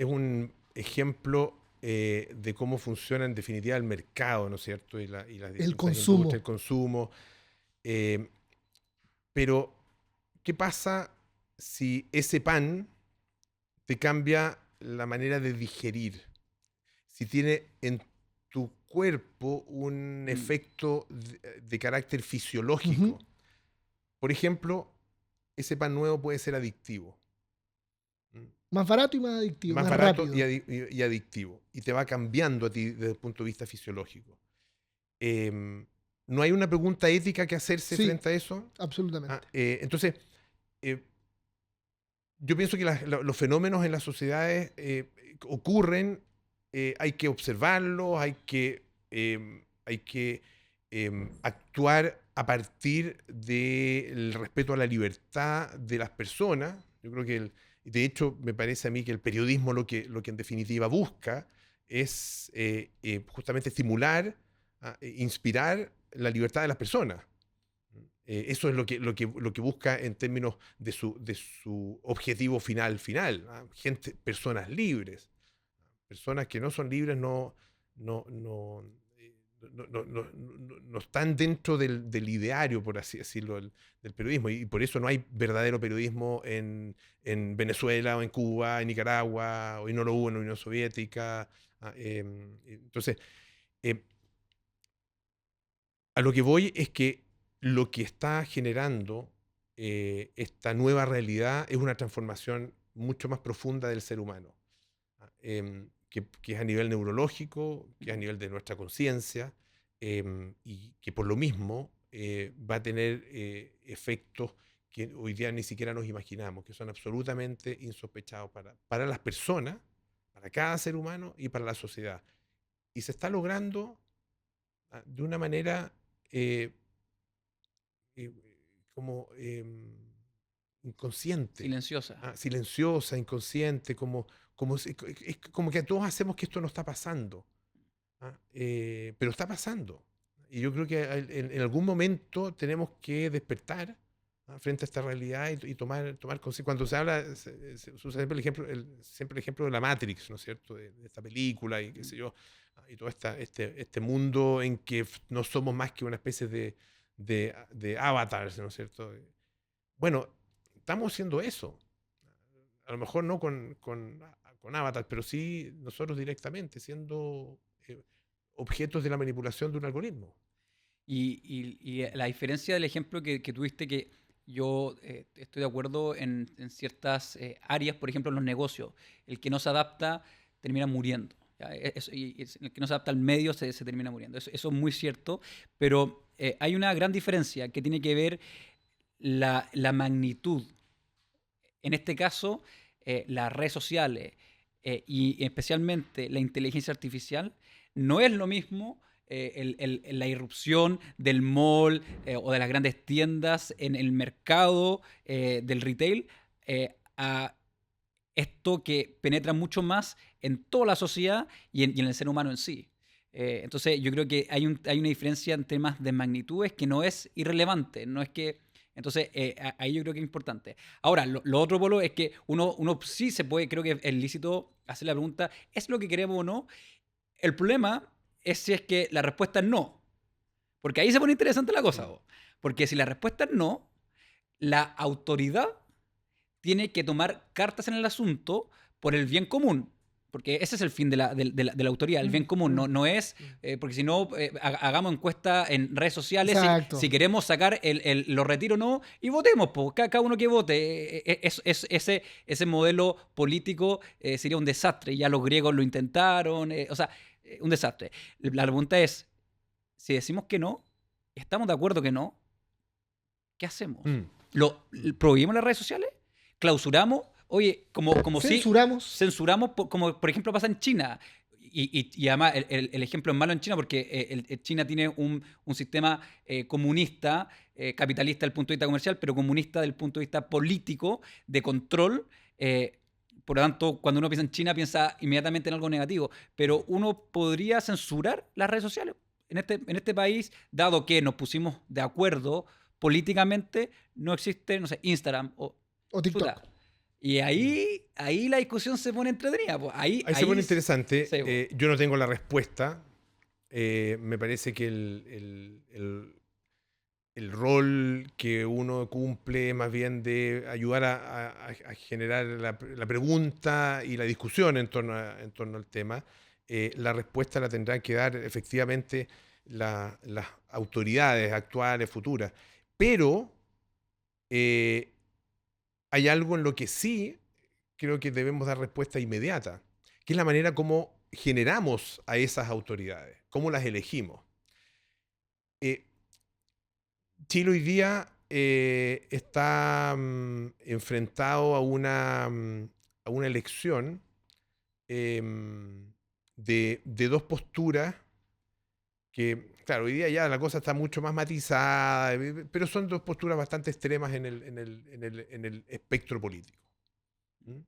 un ejemplo de cómo funciona en definitiva el mercado, ¿no es cierto? Y las El distintas consumo. industrias, el consumo. Eh, pero, ¿qué pasa si ese pan te cambia la manera de digerir? Si tiene en tu cuerpo un efecto de carácter fisiológico. Ujú. Por ejemplo, ese pan nuevo puede ser adictivo. ¿Mm? Más barato y más adictivo, Más más barato rápido. y adictivo. Y te va cambiando a ti desde el punto de vista fisiológico. ¿No hay una pregunta ética que hacerse Sí, frente a eso? absolutamente. Entonces, eh, yo pienso que los fenómenos en las sociedades ocurren, hay que observarlos, hay que actuar a partir del respeto a la libertad de las personas. Yo creo que, de hecho, me parece a mí que el periodismo lo que en definitiva busca es justamente estimular, inspirar la libertad de las personas. Eso es lo que busca en términos de su objetivo final. Personas libres. Personas que no son libres no, no, no están dentro del ideario, por así decirlo, del periodismo. Y por eso no hay verdadero periodismo en Venezuela, o en Cuba, en Nicaragua, o no lo hubo en la Unión Soviética. Entonces, eh, a lo que voy es que lo que está generando esta nueva realidad es una transformación mucho más profunda del ser humano, que es a nivel neurológico, que es a nivel de nuestra conciencia, y que por lo mismo va a tener efectos que hoy día ni siquiera nos imaginamos, que son absolutamente insospechados para las personas, para cada ser humano y para la sociedad. Y se está logrando de una manera eh, eh, como inconsciente, Silenciosa. silenciosa, inconsciente, es como que todos hacemos que esto no está pasando, pero está pasando. Y yo creo que en algún momento tenemos que despertar frente a esta realidad y tomar conciencia. Cuando se habla, se usa siempre el ejemplo de la Matrix, ¿no es cierto? De esta película y qué sé yo, y todo este mundo en que no somos más que una especie de avatars, ¿no es cierto? Bueno, estamos haciendo eso. A lo mejor no con avatars, pero sí nosotros directamente, siendo objetos de la manipulación de un algoritmo. Y la diferencia del ejemplo que tuviste, que yo estoy de acuerdo en ciertas áreas, por ejemplo en los negocios, el que no se adapta termina muriendo. ¿Ya? El que no se adapta al medio se termina muriendo. Eso es muy cierto, pero hay una gran diferencia que tiene que ver la magnitud. En este caso, las redes sociales y especialmente la inteligencia artificial no es lo mismo la irrupción del mall o de las grandes tiendas en el mercado del retail a esto que penetra mucho más en toda la sociedad y en el ser humano en sí. Entonces yo creo que hay una diferencia en temas de magnitudes que no es irrelevante, no es que... Entonces ahí yo creo que es importante. Ahora, lo otro, Polo, es que uno sí se puede, creo que es lícito hacer la pregunta, ¿es lo que queremos o no? El problema es si es que la respuesta es no. Porque ahí se pone interesante la cosa. Mm. Porque si la respuesta es no, la autoridad tiene que tomar cartas en el asunto por el bien común. Porque ese es el fin de la autoridad, el bien común. No es, porque si no, hagamos encuesta en redes sociales Exacto. si queremos sacar los retiros o no y votemos, po, cada uno que vote. Ese modelo político sería un desastre. Ya los griegos lo intentaron, o sea, un desastre. La pregunta es, si decimos que no, estamos de acuerdo que no, ¿qué hacemos? Mm. ¿Prohibimos las redes sociales? ¿Clausuramos? Oye, como si Censuramos. censuramos, como por ejemplo pasa en China. y además el ejemplo es malo en China porque China tiene un sistema comunista, capitalista desde el punto de vista comercial, pero comunista desde el punto de vista político, de control. Por lo tanto, cuando uno piensa en China, piensa inmediatamente en algo negativo. Pero uno podría censurar las redes sociales. En este país, dado que nos pusimos de acuerdo políticamente, no existe, no sé, Instagram O TikTok. chuta. Y ahí la discusión se pone entretenida. Pues. Ahí se pone interesante. Sí, pues. Yo no tengo la respuesta. Me parece que el rol que uno cumple más bien de ayudar a generar la pregunta y la discusión en torno al tema, la respuesta la tendrán que dar efectivamente las autoridades actuales, futuras. Pero hay algo en lo que sí creo que debemos dar respuesta inmediata, que es la manera como generamos a esas autoridades, cómo las elegimos. Eh, Chile hoy día está enfrentado a una elección de dos posturas que, claro, hoy día ya la cosa está mucho más matizada, pero son dos posturas bastante extremas en el espectro político. ¿Mm?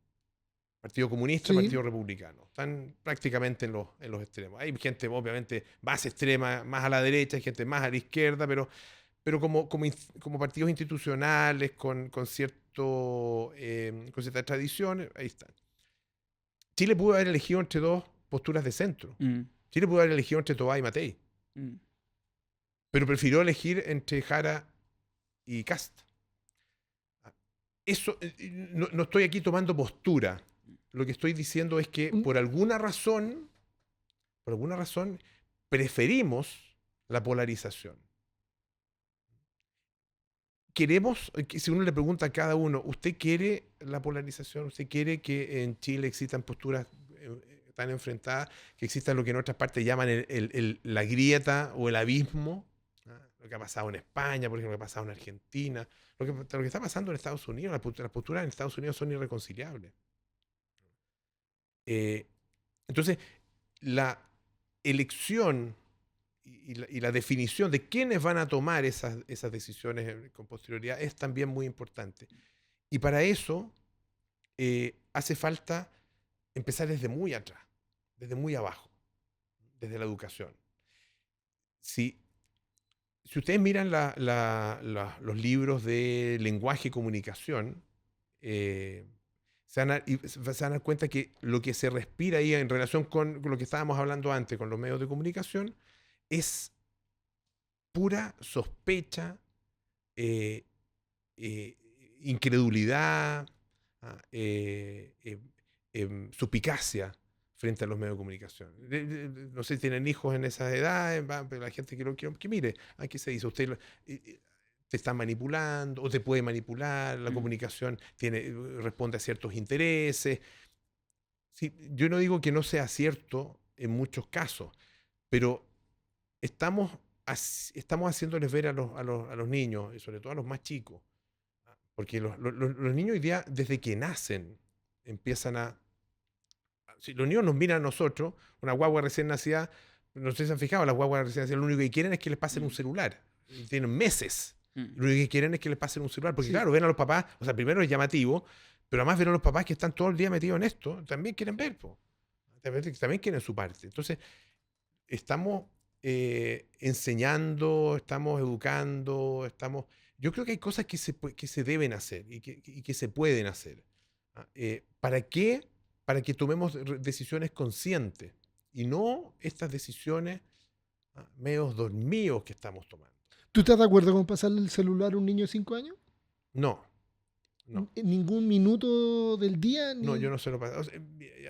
Partido Comunista, Sí. Partido Republicano. Están prácticamente en los extremos. Hay gente obviamente más extrema, más a la derecha, hay gente más a la izquierda, pero como partidos institucionales, con ciertas tradiciones, ahí están. Chile pudo haber elegido entre dos posturas de centro. Chile pudo haber elegido entre Tobá y Matei. Pero prefirió elegir entre Jara y Kast. Eso, no estoy aquí tomando postura. Lo que estoy diciendo es que por alguna razón, preferimos la polarización. Queremos, si uno le pregunta a cada uno, ¿usted quiere la polarización? ¿Usted quiere que en Chile existan posturas tan enfrentadas, que existan lo que en otras partes llaman la grieta o el abismo? Lo que ha pasado en España, por ejemplo, lo que ha pasado en Argentina, lo que está pasando en Estados Unidos. Las posturas en Estados Unidos son irreconciliables. Entonces, la elección y la definición de quiénes van a tomar esas decisiones con posterioridad es también muy importante. Y para eso hace falta empezar desde muy atrás, desde muy abajo, desde la educación. Si ustedes miran los libros de lenguaje y comunicación, se van a dar cuenta que lo que se respira ahí en relación con lo que estábamos hablando antes, con los medios de comunicación, es pura sospecha, incredulidad, suspicacia frente a los medios de comunicación. No sé si tienen hijos en esas edades, pero la gente que mire, aquí se dice, usted te está manipulando o te puede manipular, la comunicación responde a ciertos intereses. Sí, yo no digo que no sea cierto en muchos casos, pero estamos haciéndoles ver a los niños, y sobre todo a los más chicos, porque los niños hoy día, desde que nacen, empiezan si los niños nos miran a nosotros, una guagua recién nacida, no sé si se han fijado, las guaguas recién nacidas lo único que quieren es que les pasen un celular. Tienen meses. Lo único que quieren es que les pasen un celular, porque claro, ven a los papás, o sea, primero es llamativo, pero además ven a los papás que están todo el día metidos en esto, también quieren ver, también quieren su parte. Entonces, estamos enseñando, estamos educando, yo creo que hay cosas que se deben hacer y que se pueden hacer. ¿Para qué? Para que tomemos decisiones conscientes y no estas decisiones medios dormidos que estamos tomando. ¿Tú estás de acuerdo con pasarle el celular a un niño de 5 años? No. ¿Ningún minuto del día? No, yo no se lo paso. O sea,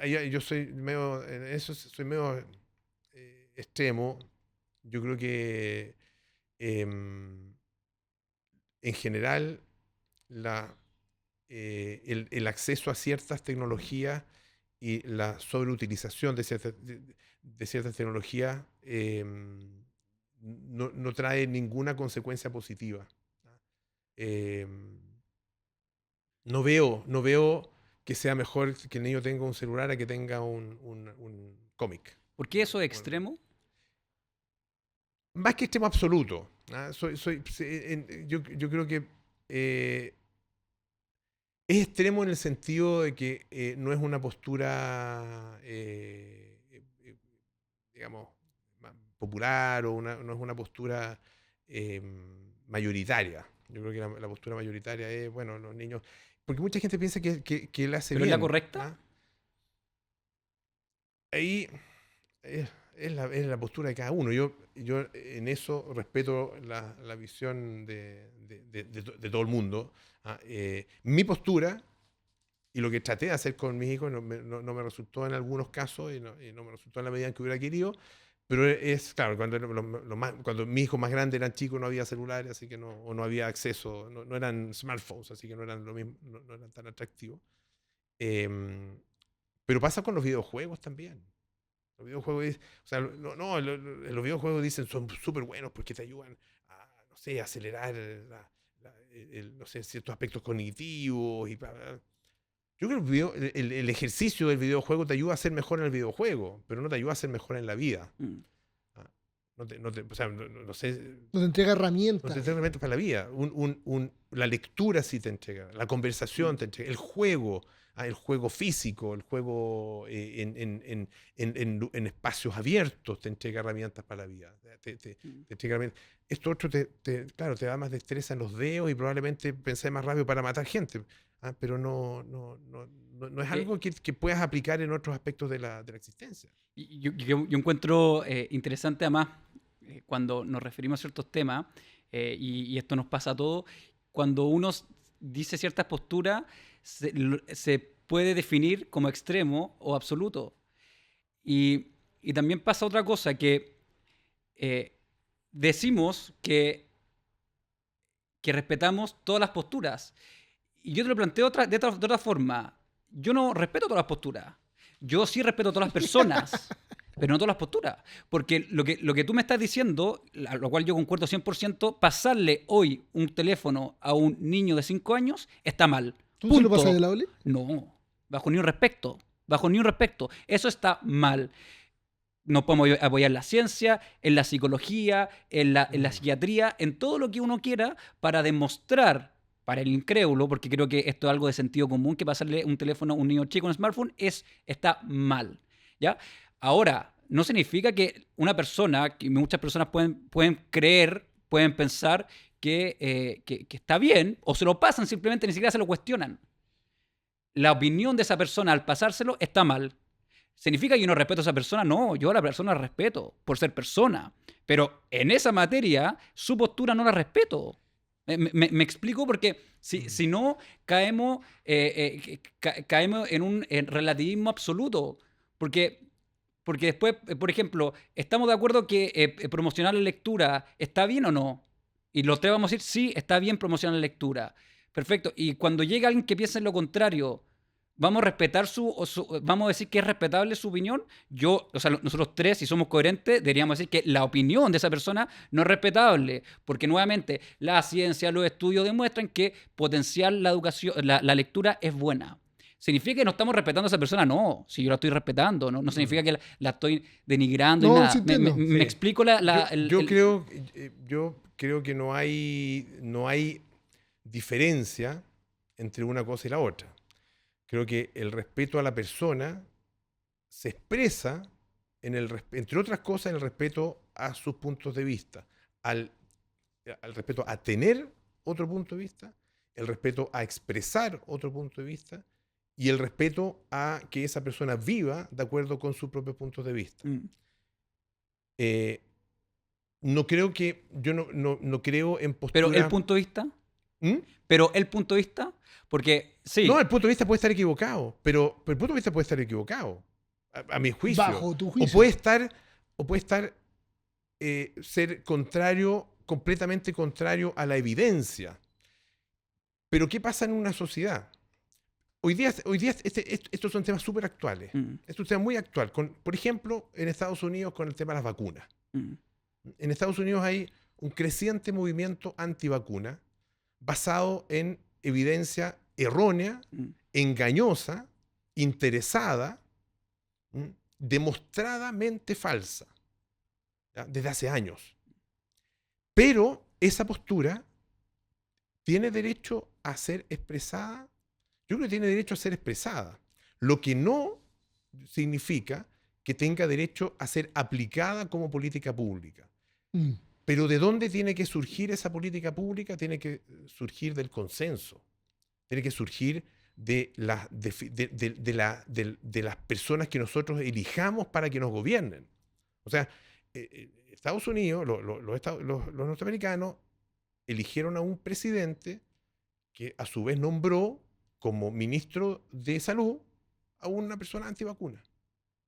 yo soy medio, en eso soy medio extremo. Yo creo que en general el acceso a ciertas tecnologías y la sobreutilización de ciertas tecnologías no trae ninguna consecuencia positiva. No veo que sea mejor que el niño tenga un celular a que tenga un cómic. ¿Por qué eso es extremo? Más que extremo absoluto. Yo creo que es extremo en el sentido de que no es una postura, digamos, popular o no es una postura mayoritaria. Yo creo que la postura mayoritaria es, bueno, los niños... Porque mucha gente piensa que él hace ¿Pero bien. es la correcta? ¿Ah? Ahí es la postura de cada uno. Yo en eso respeto la visión de todo el mundo. ¿Ah? Mi postura y lo que traté de hacer con mis hijos no me resultó en algunos casos y no me resultó en la medida en que hubiera querido. Pero es claro, cuando mis hijos más grandes eran chicos no había celulares, así que no había acceso, no eran smartphones, así que no eran lo mismo, no eran tan atractivos. Pero pasa con los videojuegos también. Los videojuegos, o sea, los videojuegos dicen son súper buenos porque te ayudan a, no sé, acelerar no sé, ciertos aspectos cognitivos y bla, bla. Yo creo que el ejercicio del videojuego te ayuda a ser mejor en el videojuego, pero no te ayuda a ser mejor en la vida. Ah, o sea, no sé. No te entrega No te herramientas. entrega herramientas para la vida. La lectura sí te entrega, la conversación te entrega, el juego físico, el juego en espacios abiertos te entrega herramientas para la vida. Te entrega herramientas. Esto otro, claro, te da más destreza en los dedos y probablemente pensás más rápido para matar gente. Pero no es algo que puedas aplicar en otros aspectos de la existencia. Yo encuentro interesante además cuando nos referimos a ciertos temas, y esto nos pasa a todos, cuando uno dice ciertas posturas, se puede definir como extremo o absoluto. Y también pasa otra cosa, que decimos que respetamos todas las posturas. Y yo te lo planteo de otra forma. Yo no respeto todas las posturas. Yo sí respeto a todas las personas, pero no todas las posturas. Porque lo que tú me estás diciendo, a lo cual yo concuerdo 100%, pasarle hoy un teléfono a un niño de 5 años está mal. ¿Tú se lo pasas de la Oli? No, bajo ni un respecto. Bajo ni un respecto. Eso está mal. No podemos apoyar en la ciencia, en la psicología, en la psiquiatría, en todo lo que uno quiera para demostrar para el incrédulo, porque creo que esto es algo de sentido común, que pasarle un teléfono a un niño chico, un smartphone, está mal, ¿ya? Ahora, no significa que una persona, que muchas personas pueden creer, pueden pensar que está bien, o se lo pasan simplemente, ni siquiera se lo cuestionan. La opinión de esa persona al pasárselo está mal. ¿Significa que yo no respeto a esa persona? No, yo a la persona la respeto por ser persona. Pero en esa materia, su postura no la respeto. Me explico porque si no, caemos en un relativismo absoluto. Porque después, por ejemplo, ¿estamos de acuerdo que promocionar la lectura está bien o no? Y los tres vamos a decir, sí, está bien promocionar la lectura. Perfecto. Y cuando llega alguien que piensa en lo contrario, ¿vamos a respetar vamos a decir que es respetable su opinión? O sea, nosotros tres, si somos coherentes, deberíamos decir que la opinión de esa persona no es respetable, porque nuevamente la ciencia, los estudios demuestran que potenciar la educación, la lectura es buena. ¿Significa que no estamos respetando a esa persona? No, si yo la estoy respetando, no significa que la estoy denigrando No, y nada. sí entiendo. Me explico Yo creo que no hay diferencia entre una cosa y la otra. Creo que el respeto a la persona se expresa, entre otras cosas, en el respeto a sus puntos de vista, al respeto a tener otro punto de vista, el respeto a expresar otro punto de vista y el respeto a que esa persona viva de acuerdo con sus propios puntos de vista. No creo que, yo no creo en posturas... Pero el punto de vista... Pero el punto de vista, porque sí. No, el punto de vista puede estar equivocado, pero el punto de vista puede estar equivocado, a mi juicio. Bajo tu juicio. O puede estar ser completamente contrario a la evidencia. Pero ¿qué pasa en una sociedad? Hoy día estos son temas súper actuales. Esto es un tema muy actual. Por ejemplo, en Estados Unidos con el tema de las vacunas. En Estados Unidos hay un creciente movimiento antivacuna basado en evidencia errónea, engañosa, interesada, demostradamente falsa, ¿ya? Desde hace años. Pero esa postura tiene derecho a ser expresada. Yo creo que tiene derecho a ser expresada. Lo que no significa que tenga derecho a ser aplicada como política pública. Mm. Pero ¿de dónde tiene que surgir esa política pública? Tiene que surgir del consenso. Tiene que surgir de las personas que nosotros elijamos para que nos gobiernen. O sea, Estados Unidos, los norteamericanos, eligieron a un presidente que a su vez nombró como ministro de salud a una persona antivacuna.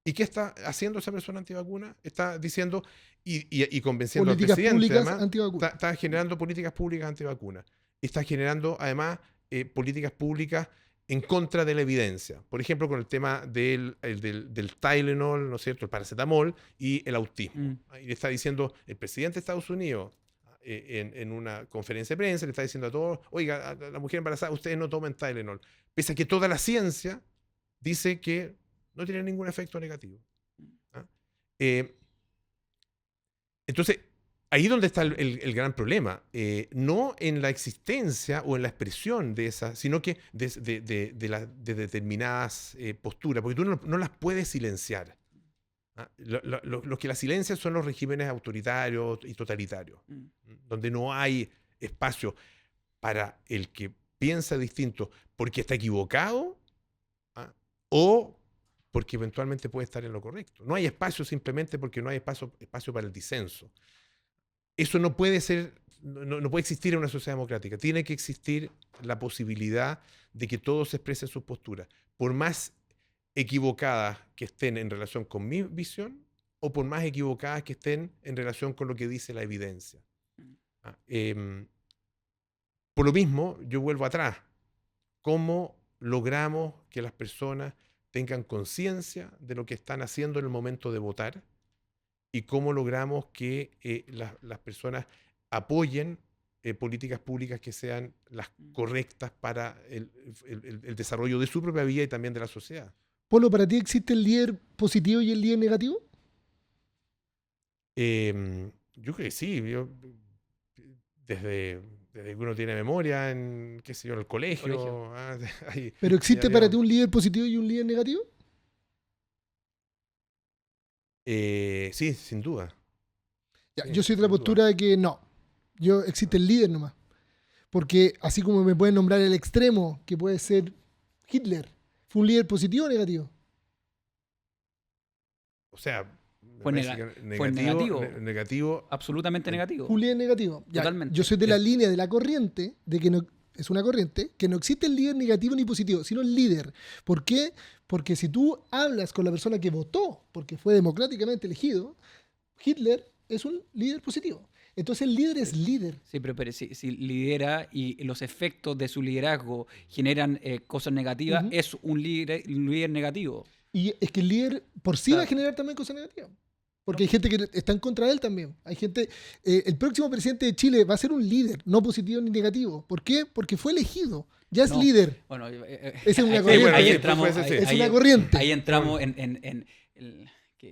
¿Y qué está haciendo esa persona antivacuna? Está diciendo y convenciendo al Políticas presidente, públicas además, antivacunas. está generando políticas públicas antivacunas. Está generando, además, políticas públicas en contra de la evidencia. Por ejemplo, con el tema del Tylenol, ¿no es cierto?, el paracetamol y el autismo. Y le está diciendo el presidente de Estados Unidos en una conferencia de prensa, le está diciendo a todos, oiga, a la mujer embarazada, ustedes no tomen Tylenol. Pese a que toda la ciencia dice que no tiene ningún efecto negativo. ¿Ah? Entonces, ahí es donde está el gran problema. No en la existencia o en la expresión de esas, sino que de determinadas posturas, porque tú no las puedes silenciar. ¿Ah? Los que las silencian son los regímenes autoritarios y totalitarios, donde no hay espacio para el que piensa distinto porque está equivocado, ¿ah?, o porque eventualmente puede estar en lo correcto. No hay espacio simplemente porque no hay espacio para el disenso. Eso no puede ser, no puede existir en una sociedad democrática. Tiene que existir la posibilidad de que todos expresen sus posturas, por más equivocadas que estén en relación con mi visión o por más equivocadas que estén en relación con lo que dice la evidencia. Por lo mismo, yo vuelvo atrás. ¿Cómo logramos que las personas tengan conciencia de lo que están haciendo en el momento de votar? ¿Y cómo logramos que las personas apoyen políticas públicas que sean las correctas para el desarrollo de su propia vida y también de la sociedad? Polo, ¿para ti existe el líder positivo y el líder negativo? Yo creo que sí. Desde que uno tiene memoria en, qué sé yo, en el colegio. ¿Pero existe para ti un líder positivo y un líder negativo? Sí, sin duda. Ya, Sí, yo soy de la sin postura de que no. Existe el líder nomás. Porque así como me pueden nombrar el extremo, que puede ser Hitler, ¿fue un líder positivo o negativo? O sea, Fue negativo. Absolutamente negativo. Fue un líder negativo. Ya, Totalmente. yo soy de la línea de la corriente, de que no, es una corriente, que no existe el líder negativo ni positivo, sino el líder. ¿Por qué? Porque si tú hablas con la persona que votó, porque fue democráticamente elegido, Hitler es un líder positivo. Entonces el líder es líder. Sí, pero si lidera y los efectos de su liderazgo generan cosas negativas, es un líder negativo. Y es que el líder por sí va a generar también cosas negativas. Porque hay gente que está en contra de él también. Hay gente. El próximo presidente de Chile va a ser un líder, no positivo ni negativo. ¿Por qué? Porque fue elegido. Ya es líder. Bueno, esa es una corriente. Ahí entramos. Es una corriente. Ahí entramos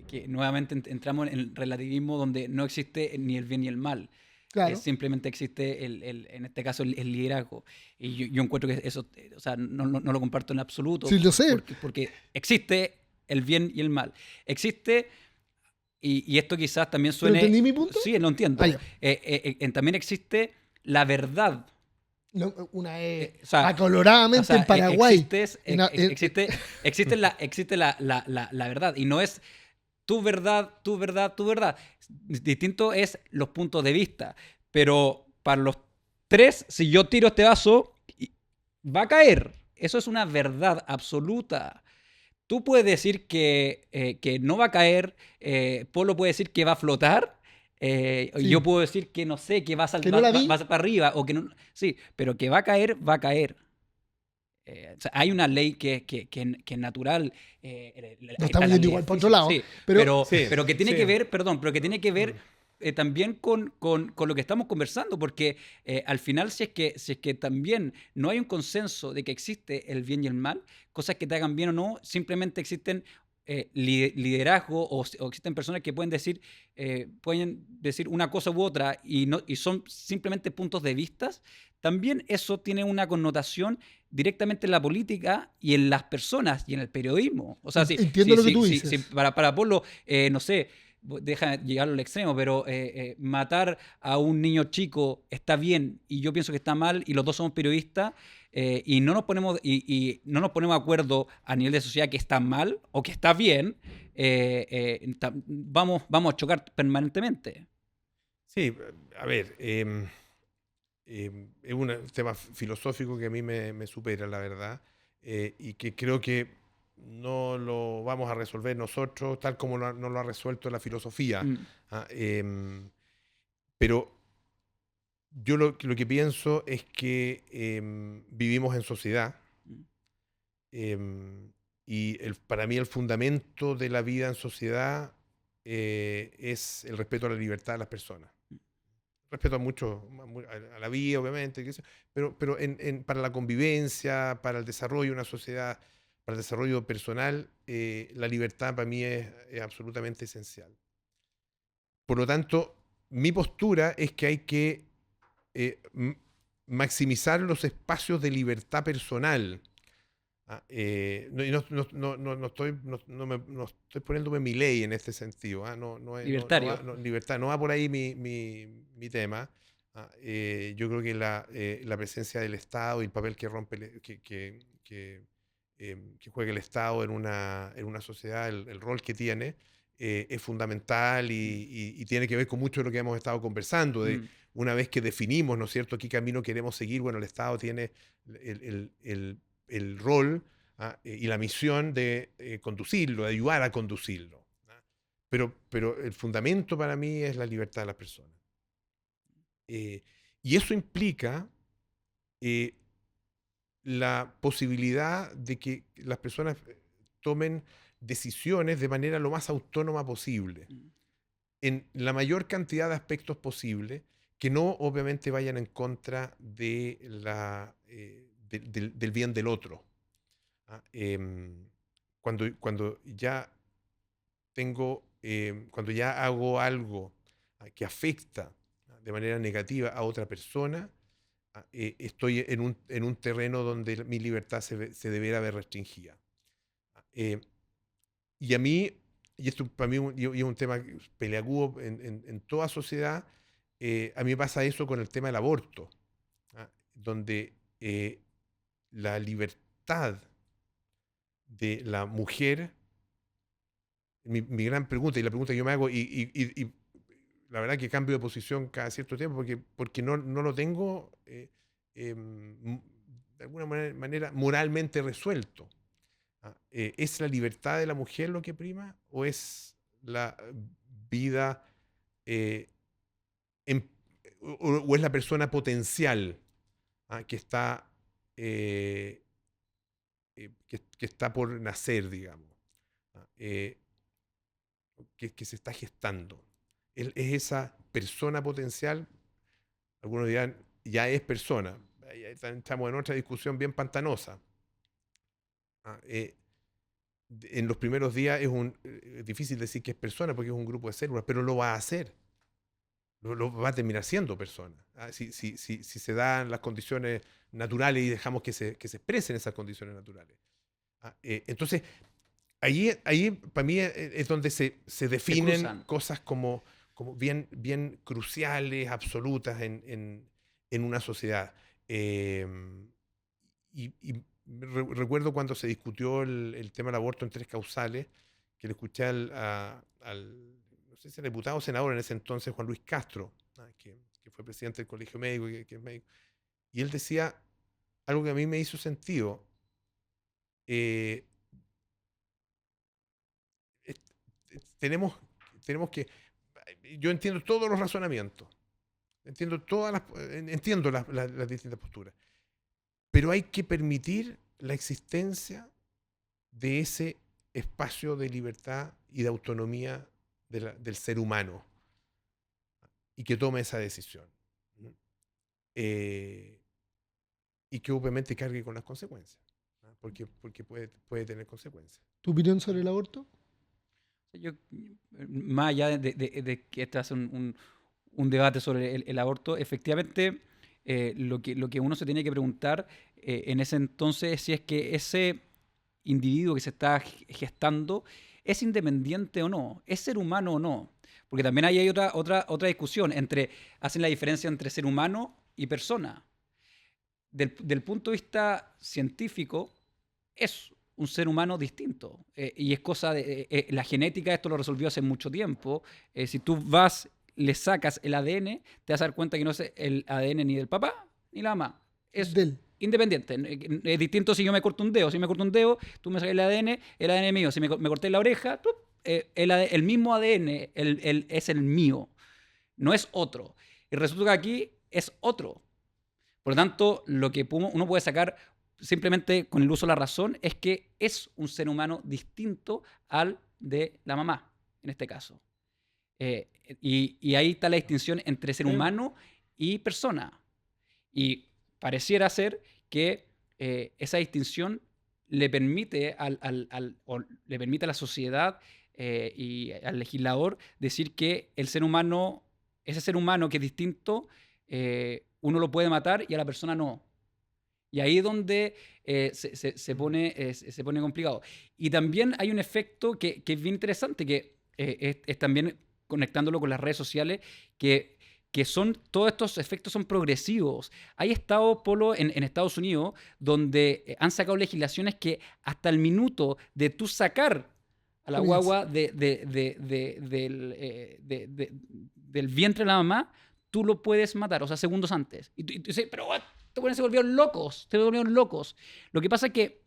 que nuevamente entramos en el relativismo donde no existe ni el bien ni el mal. Claro. Simplemente existe, en este caso, el liderazgo. Y yo encuentro que eso, o sea, no lo comparto en absoluto. Sí, lo sé. Porque existe el bien y el mal. Existe, y esto quizás también suene... ¿Pero entendí mi punto? Sí, lo entiendo. También existe la verdad. No, una es acoloradamente en Paraguay. Existe la verdad. Y no es tu verdad, tu verdad, tu verdad. Distinto es los puntos de vista. Pero para los tres, si yo tiro este vaso, va a caer. Eso es una verdad absoluta. Tú puedes decir que no va a caer. Polo puede decir que va a flotar. Sí. Yo puedo decir que no sé, que va a saltar, va para arriba. O que no, sí, pero que va a caer, va a caer. O sea, hay una ley que es natural. No estamos yendo igual por otro lado. Sí, pero que tiene que ver, pero que tiene que ver también con lo que estamos conversando, porque al final si es que también no hay un consenso de que existe el bien y el mal, cosas que te hagan bien o no, simplemente existen liderazgo o existen personas que pueden decir una cosa u otra y son simplemente puntos de vista, también eso tiene una connotación directamente en la política y en las personas y en el periodismo. O sea, Entiendo lo que tú dices. para Polo, no sé, deja llegarlo al extremo, pero matar a un niño chico está bien y yo pienso que está mal y los dos somos periodistas, y no nos ponemos no nos ponemos de acuerdo a nivel de sociedad que está mal o que está bien, vamos a chocar permanentemente. Sí, a ver, es un tema filosófico que a mí me supera, la verdad, y que creo que no lo vamos a resolver nosotros tal como no lo ha resuelto la filosofía. Mm. Pero yo lo que pienso es que vivimos en sociedad, y para mí el fundamento de la vida en sociedad es el respeto a la libertad de las personas. Respeto a mucho, a la vida, obviamente, pero para la convivencia, para el desarrollo de una sociedad, para el desarrollo personal, la libertad para mí es absolutamente esencial. Por lo tanto, mi postura es que hay que maximizar los espacios de libertad personal. No estoy poniéndome mi ley en este sentido. Libertario. Libertad, no va por ahí mi tema. Yo creo que la presencia del Estado y el papel que juega el Estado en una sociedad, el rol que tiene, es fundamental y tiene que ver con mucho de lo que hemos estado conversando. Una vez que definimos, ¿no es cierto?, qué camino queremos seguir, bueno, el Estado tiene el rol y la misión de conducirlo, de ayudar a conducirlo. Pero el fundamento para mí es la libertad de las personas. Y eso implica la posibilidad de que las personas tomen decisiones de manera lo más autónoma posible, en la mayor cantidad de aspectos posible, que no obviamente vayan en contra del bien del otro. Cuando ya cuando ya hago algo que afecta de manera negativa a otra persona, estoy en un terreno donde mi libertad se debiera ver restringida. Y a mí, y esto para mí es un tema peleagudo en toda sociedad, a mí me pasa eso con el tema del aborto, donde la libertad de la mujer, mi gran pregunta y la pregunta que yo me hago, y la verdad que cambio de posición cada cierto tiempo porque no lo tengo de alguna manera moralmente resuelto. ¿Es la libertad de la mujer lo que prima o es la vida eh, en- o es la persona potencial que está que está por nacer, digamos, ¿ah? Que se está gestando? Es esa persona potencial? Algunos dirán, ya es persona. Ahí estamos en otra discusión bien pantanosa. En los primeros días es difícil decir que es persona porque es un grupo de células, pero lo va a hacer. Lo va a terminar siendo persona. Si se dan las condiciones naturales y dejamos que se expresen esas condiciones naturales. Entonces, ahí para mí es donde se definen cruzan. cosas como bien cruciales, absolutas en una sociedad. Y recuerdo cuando se discutió el tema del aborto en tres causales, que le escuché no sé si era diputado o senador en ese entonces, Juan Luis Castro, que fue presidente del Colegio Médico, que es médico, y él decía algo que a mí me hizo sentido. eh, es- tenemos, tenemos que... Yo entiendo todos los razonamientos, entiendo las distintas posturas, pero hay que permitir la existencia de ese espacio de libertad y de autonomía del ser humano y que tome esa decisión. ¿No? Y que obviamente cargue con las consecuencias. ¿No? porque puede tener consecuencias. ¿Tu opinión sobre el aborto? Yo, más allá de que este hace un debate sobre el aborto, efectivamente lo que uno se tiene que preguntar en ese entonces es si es que ese individuo que se está gestando es independiente o no, es ser humano o no. Porque también hay otra discusión hacen la diferencia entre ser humano y persona. Del punto de vista científico, es un ser humano distinto. Y es cosa de... la genética esto lo resolvió hace mucho tiempo. Si tú le sacas el ADN, te vas a dar cuenta que no es el ADN ni del papá ni la mamá. Es independiente. Es distinto si yo me corto un dedo. Si me corto un dedo, tú me sacas el ADN mío. Si me corté la oreja, el mismo ADN es el mío. No es otro. Y resulta que aquí es otro. Por lo tanto, lo que uno puede sacar simplemente con el uso de la razón es que es un ser humano distinto al de la mamá, en este caso. Y ahí está la distinción entre ser humano y persona. Y pareciera ser que esa distinción le permite le permite a la sociedad y al legislador decir que ese ser humano que es distinto, uno lo puede matar y a la persona no. Y ahí es donde se pone complicado. Y también hay un efecto que es bien interesante, que es también conectándolo con las redes sociales, que todos estos efectos son progresivos. Hay estados, Polo, en Estados Unidos, donde han sacado legislaciones que hasta el minuto de tú sacar a la guagua del vientre de la mamá, tú lo puedes matar, o sea, segundos antes. Y tú dices, pero se volvieron locos. Lo que pasa es que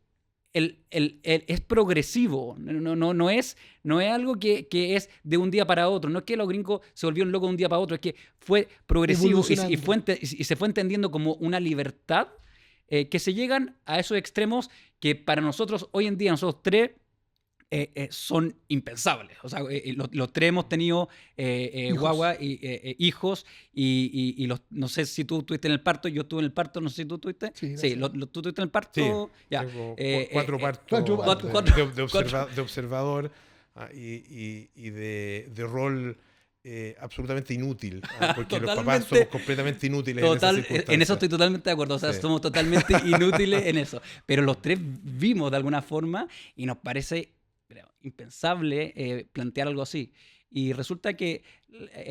es progresivo, no es algo que es de un día para otro, no es que los gringos se volvieron locos de un día para otro, es que fue progresivo y se fue entendiendo como una libertad que se llegan a esos extremos que para nosotros hoy en día, nosotros tres, son impensables. O sea, los tres hemos tenido guagua y hijos y no sé si tú estuviste en el parto, yo estuve en el parto, no sé si tú estuviste. Sí, tú estuviste en el parto. Sí, ya. Tengo 4 partos de observador y de rol absolutamente inútil, porque los papás somos completamente inútiles en eso estoy totalmente de acuerdo, o sea, somos totalmente inútiles en eso, pero los tres vimos de alguna forma y nos parece impensable plantear algo así. Y resulta que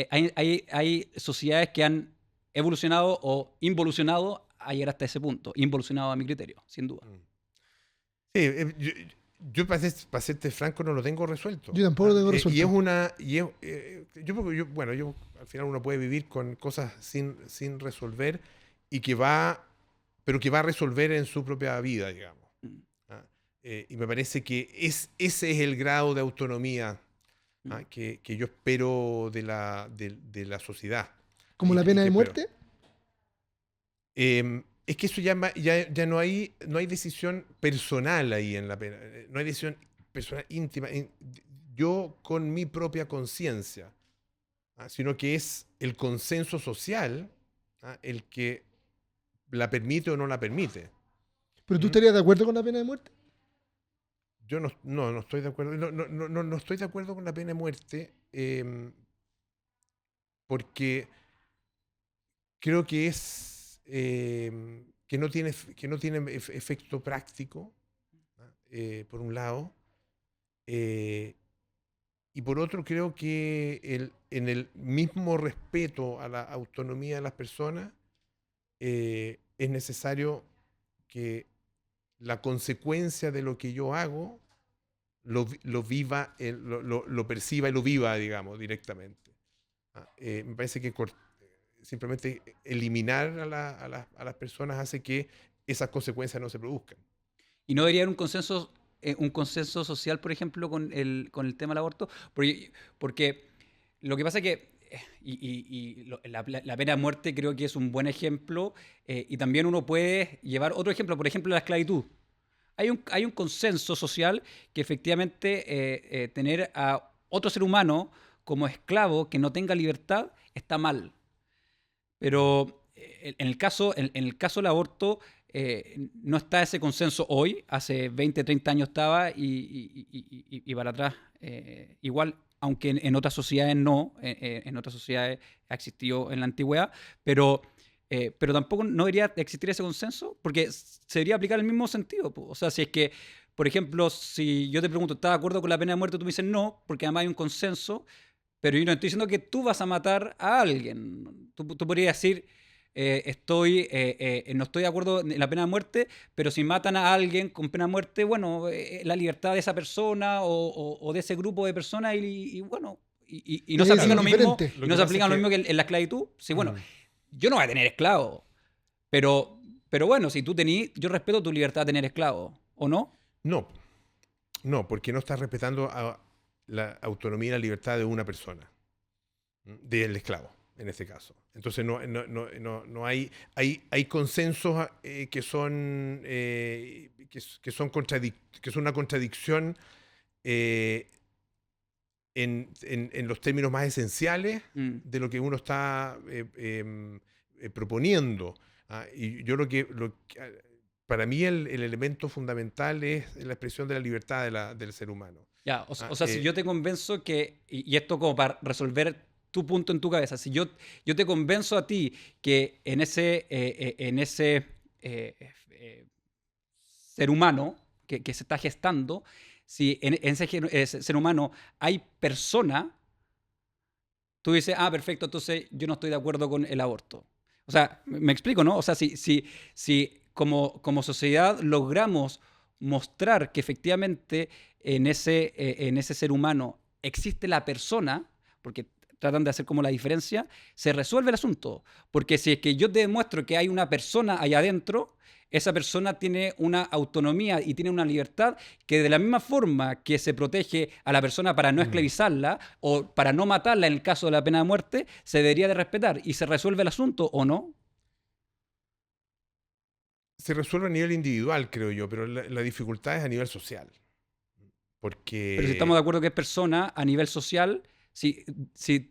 hay sociedades que han evolucionado o involucionado a llegar hasta ese punto. Involucionado a mi criterio, sin duda. Sí, yo para serte franco no lo tengo resuelto. Yo tampoco lo tengo resuelto. Yo al final uno puede vivir con cosas sin resolver pero que va a resolver en su propia vida, digamos. Y me parece que ese es el grado de autonomía que yo espero de la sociedad. ¿Como la pena de muerte? Es que eso ya no hay decisión personal ahí en la pena. No hay decisión personal íntima. Yo con mi propia conciencia, sino que es el consenso social el que la permite o no la permite. ¿Pero tú estarías de acuerdo con la pena de muerte? Yo no estoy de acuerdo. No estoy de acuerdo con la pena de muerte porque creo que que no tiene efecto práctico, por un lado, y por otro creo que en el mismo respeto a la autonomía de las personas es necesario que la consecuencia de lo que yo hago lo viva, lo perciba y lo viva, digamos, directamente. Me parece que simplemente eliminar a las personas hace que esas consecuencias no se produzcan. ¿Y no debería haber un consenso social, por ejemplo, con el tema del aborto? Porque lo que pasa es que la pena de muerte creo que es un buen ejemplo, y también uno puede llevar otro ejemplo, por ejemplo, la esclavitud. Hay un consenso social que efectivamente tener a otro ser humano como esclavo que no tenga libertad está mal. Pero en el caso del aborto, no está ese consenso hoy, hace 20, 30 años estaba y para atrás igual, aunque en otras sociedades no, en otras sociedades ha existido en la antigüedad, pero tampoco no debería existir ese consenso porque se debería aplicar el mismo sentido. O sea, si es que, por ejemplo, si yo te pregunto, ¿estás de acuerdo con la pena de muerte? Tú me dices no, porque además hay un consenso, pero yo no estoy diciendo que tú vas a matar a alguien. Tú podrías decir, no estoy de acuerdo en la pena de muerte, pero si matan a alguien con pena de muerte, bueno, la libertad de esa persona o de ese grupo de personas y bueno, y no se aplica lo mismo, indiferente. no se aplica lo mismo que en la esclavitud. Sí, bueno, yo no voy a tener esclavos, pero bueno, si tú tenés, yo respeto tu libertad de tener esclavos, ¿o no? No, no, porque no estás respetando la autonomía y la libertad de una persona, del esclavo, en este caso. Entonces no hay consensos que son una contradicción en los términos más esenciales de lo que uno está proponiendo. Y yo para mí el elemento fundamental es la expresión de la libertad del ser humano. Ya, o sea, si yo te convenzo y esto como para resolver tu punto en tu cabeza, si yo te convenzo a ti que en ese ser humano que se está gestando, si en ese ser humano hay persona, tú dices, perfecto, entonces yo no estoy de acuerdo con el aborto. O sea, me explico, ¿no? O sea, si como sociedad logramos mostrar que efectivamente en ese ser humano existe la persona, porque tratan de hacer como la diferencia, se resuelve el asunto. Porque si es que yo te demuestro que hay una persona allá adentro, esa persona tiene una autonomía y tiene una libertad que de la misma forma que se protege a la persona para no esclavizarla o para no matarla en el caso de la pena de muerte, se debería de respetar y se resuelve el asunto, ¿o no? Se resuelve a nivel individual, creo yo, pero la dificultad es a nivel social. Porque... Pero si estamos de acuerdo que es persona a nivel social, si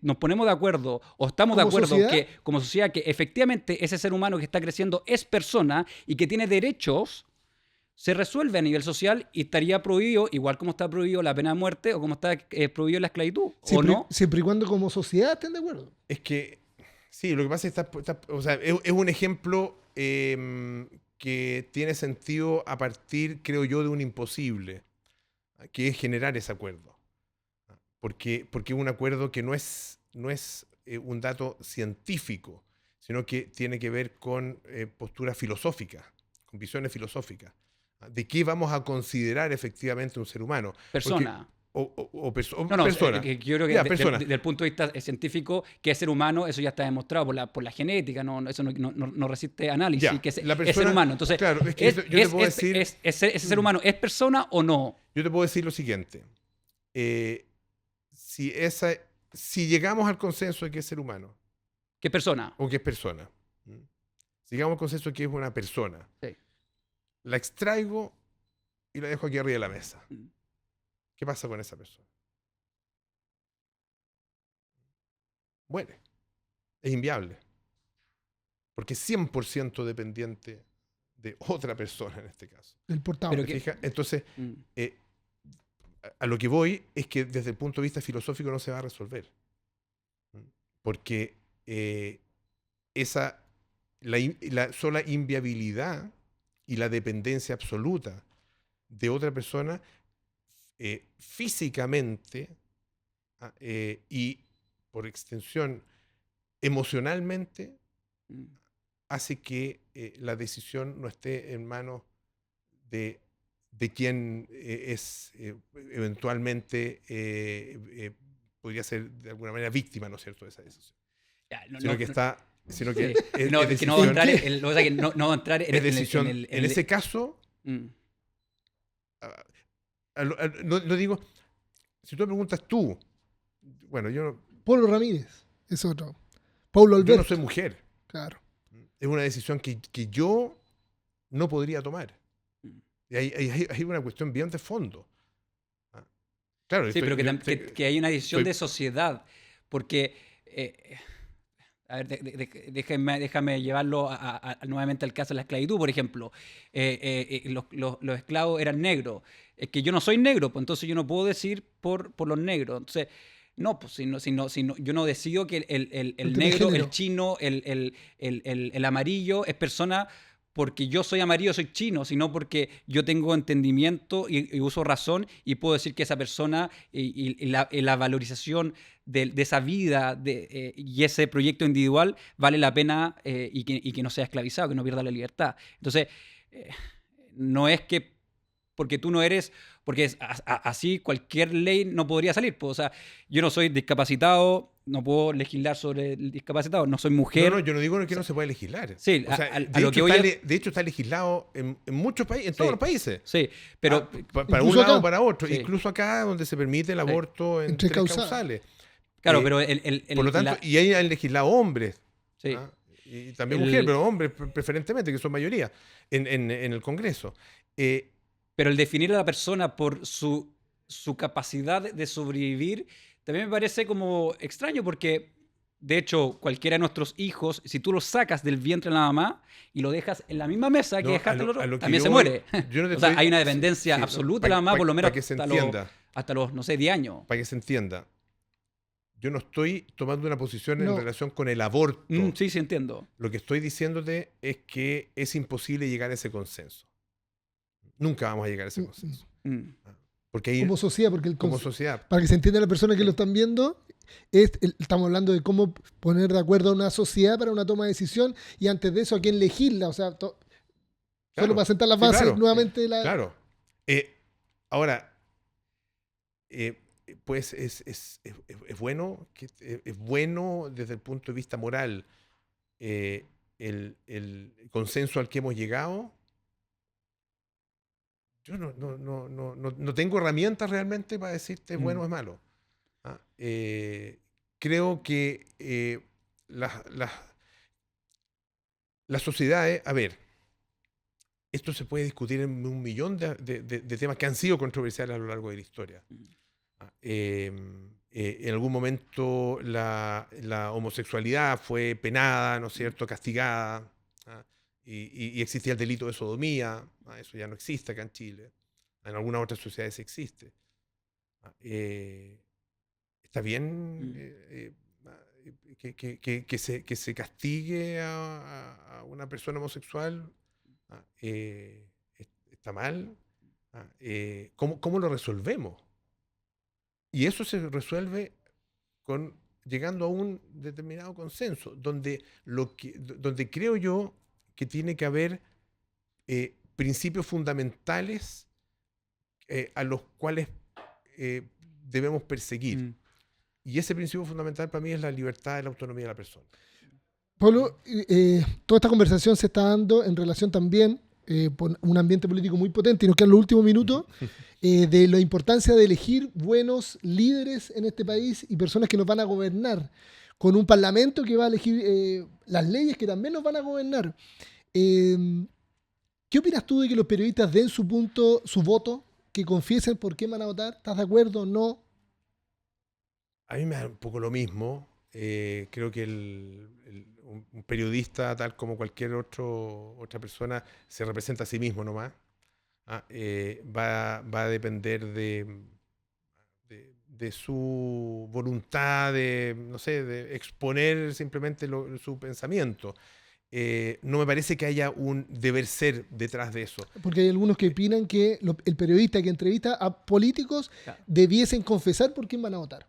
nos ponemos de acuerdo o estamos de acuerdo sociedad? que como sociedad que efectivamente ese ser humano que está creciendo es persona y que tiene derechos, se resuelve a nivel social y estaría prohibido, igual como está prohibido la pena de muerte o como está prohibido la esclavitud, ¿o no? Siempre y cuando como sociedad estén de acuerdo. Es que, sí, lo que pasa es que o sea, es un ejemplo que tiene sentido a partir, creo yo, de un imposible, que es generar ese acuerdo. Porque es un acuerdo que no es un dato científico, sino que tiene que ver con posturas filosóficas, con visiones filosóficas. ¿De qué vamos a considerar efectivamente un ser humano? Persona. Persona. Yo creo que desde el punto de vista científico, que es ser humano, eso ya está demostrado por la genética, eso no resiste análisis, Ya, que es la persona, ser humano. Entonces, claro, es que yo te puedo decir... ¿ese ser humano es persona o no? Yo te puedo decir lo siguiente. Si llegamos al consenso de que es ser humano, ¿Qué persona? o que es persona, si llegamos al consenso de que es una persona, Sí. la extraigo y la dejo aquí arriba de la mesa. ¿Qué pasa con esa persona? Muere. Es inviable. Porque es 100% dependiente de otra persona en este caso. El portador. Pero ¿Te fijas? Entonces, a lo que voy es que desde el punto de vista filosófico no se va a resolver. Porque la sola inviabilidad y la dependencia absoluta de otra persona físicamente y por extensión emocionalmente hace que la decisión no esté en manos de quien es eventualmente podría ser de alguna manera víctima, ¿no es cierto?, de esa decisión. Sino que no entrar en decisión. En ese caso, no digo, si tú me preguntas tú, bueno, yo Polo Ramírez es otro. Paulo Alberto. Yo no soy mujer. Claro. Es una decisión que yo no podría tomar. Y hay una cuestión bien de fondo. Claro, sí, pero que hay una decisión de sociedad. Porque, A ver, déjame llevarlo nuevamente al caso de la esclavitud, por ejemplo. Los esclavos eran negros. Es que yo no soy negro, pues entonces yo no puedo decir por los negros. Entonces, no, pues yo no decido que el negro, el chino, el amarillo es persona porque yo soy amarillo, soy chino, sino porque yo tengo entendimiento y uso razón y puedo decir que esa persona y la valorización de esa vida y ese proyecto individual vale la pena y que no sea esclavizado, que no pierda la libertad. Entonces, no es que porque tú no eres, porque así cualquier ley no podría salir. Pues, o sea, yo no soy discapacitado, no puedo legislar sobre el discapacitado, no soy mujer. No, yo no digo que no se pueda legislar. Sí, o sea, de hecho está legislado en muchos países, en todos los países. Sí, pero para un lado o para otro. Sí. Incluso acá donde se permite el aborto en 3 causales. Claro, pero por lo tanto, y ahí han legislado hombres. Sí. Y también mujeres, pero hombres preferentemente, que son mayoría en el Congreso. Pero el definir a la persona por su capacidad de sobrevivir también me parece como extraño porque, de hecho, cualquiera de nuestros hijos, si tú lo sacas del vientre de la mamá y lo dejas en la misma mesa que dejaste el otro, también se muere. O sea, hay una dependencia absoluta de la mamá, por lo menos hasta los, no sé, 10 años. Para que se entienda. Yo no estoy tomando una posición en relación con el aborto. Sí, entiendo. Lo que estoy diciéndote es que es imposible llegar a ese consenso. Nunca vamos a llegar a ese consenso. Porque ahí, como sociedad, porque como sociedad. Para que se entienda la persona que lo están viendo, estamos hablando de cómo poner de acuerdo a una sociedad para una toma de decisión y antes de eso a quién legisla. O sea, claro, solo para sentar las bases nuevamente. Claro. Ahora, pues es bueno desde el punto de vista moral el consenso al que hemos llegado. Yo no tengo herramientas realmente para decirte bueno o es malo. Creo que las sociedades, a ver, esto se puede discutir en un millón de temas que han sido controversiales a lo largo de la historia. En algún momento la homosexualidad fue penada, ¿no es cierto?, castigada. Y existía el delito de sodomía. Eso ya no existe acá en Chile. En algunas otras sociedades existe. ¿Está bien que se castigue a una persona homosexual? ¿Está mal? ¿Cómo lo resolvemos? Y eso se resuelve llegando a un determinado consenso, donde creo yo que tiene que haber principios fundamentales a los cuales debemos perseguir. Y ese principio fundamental para mí es la libertad y la autonomía de la persona. Pablo, toda esta conversación se está dando en relación también por un ambiente político muy potente, y nos quedan los últimos minutos, de la importancia de elegir buenos líderes en este país y personas que nos van a gobernar, con un parlamento que va a elegir las leyes que también nos van a gobernar. ¿Qué opinas tú de que los periodistas den su voto, que confiesen por qué van a votar? ¿Estás de acuerdo o no? A mí me da un poco lo mismo. Creo que un periodista, tal como cualquier otra persona, se representa a sí mismo nomás. Va a depender de su voluntad de exponer simplemente su pensamiento. No me parece que haya un deber ser detrás de eso. Porque hay algunos que opinan que el periodista que entrevista a políticos debiesen confesar por quién van a votar.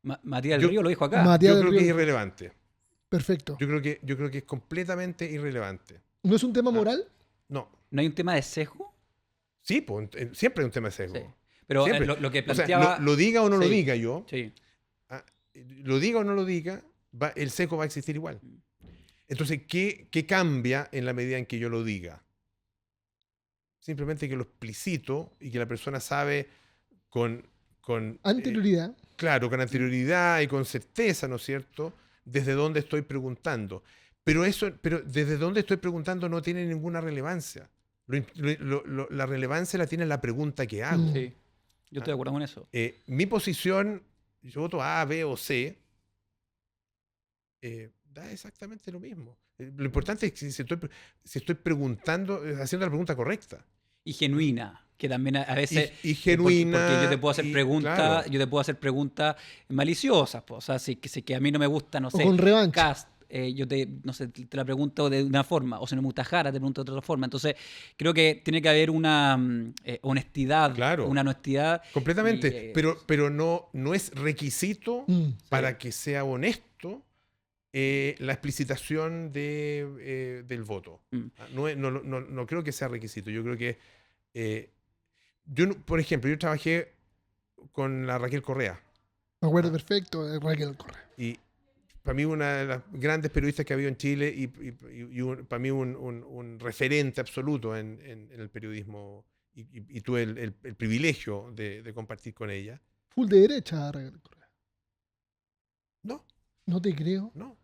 Matías del Río lo dijo acá. Yo creo que es irrelevante. Perfecto. Yo creo que es completamente irrelevante. ¿No es un tema moral? No. ¿No hay un tema de sesgo? Sí, pues, siempre hay un tema de sesgo. Sí. Pero lo que planteaba... O sea, lo diga o no lo diga yo, sí. lo diga o no lo diga, el sesgo va a existir igual. Entonces, ¿qué cambia en la medida en que yo lo diga? Simplemente que lo explicito y que la persona sabe con anterioridad. Claro, con anterioridad y con certeza, ¿no es cierto?, desde dónde estoy preguntando. Pero desde dónde estoy preguntando no tiene ninguna relevancia. La relevancia la tiene la pregunta que hago. Sí, yo estoy de acuerdo con eso. Mi posición, yo voto A, B o C, da exactamente lo mismo. Lo importante es que si estoy preguntando, haciendo la pregunta correcta. Y genuina, que también a veces, Y porque yo te genuina, puedo hacer y preguntas, claro, yo te puedo hacer preguntas maliciosas, po. O sea, si que a mí no me gusta, no O sé, con revancha. Cast, yo te, no sé, te la pregunto de una forma, o si no me gusta Jara, te pregunto de otra forma. Entonces, creo que tiene que haber una honestidad, claro, una honestidad, y completamente. Pero no es requisito sí. para que sea honesto la explicitación del voto. Mm. No creo que sea requisito. Yo creo que, eh, por ejemplo, yo trabajé con la Raquel Correa. Me acuerdo ¿Ah? perfecto de Raquel Correa. Y para mí una de las grandes periodistas que ha habido en Chile para mí un referente absoluto en el periodismo. Y tuve el privilegio de compartir con ella. Full de derecha, Raquel Correa. No, No te creo. no.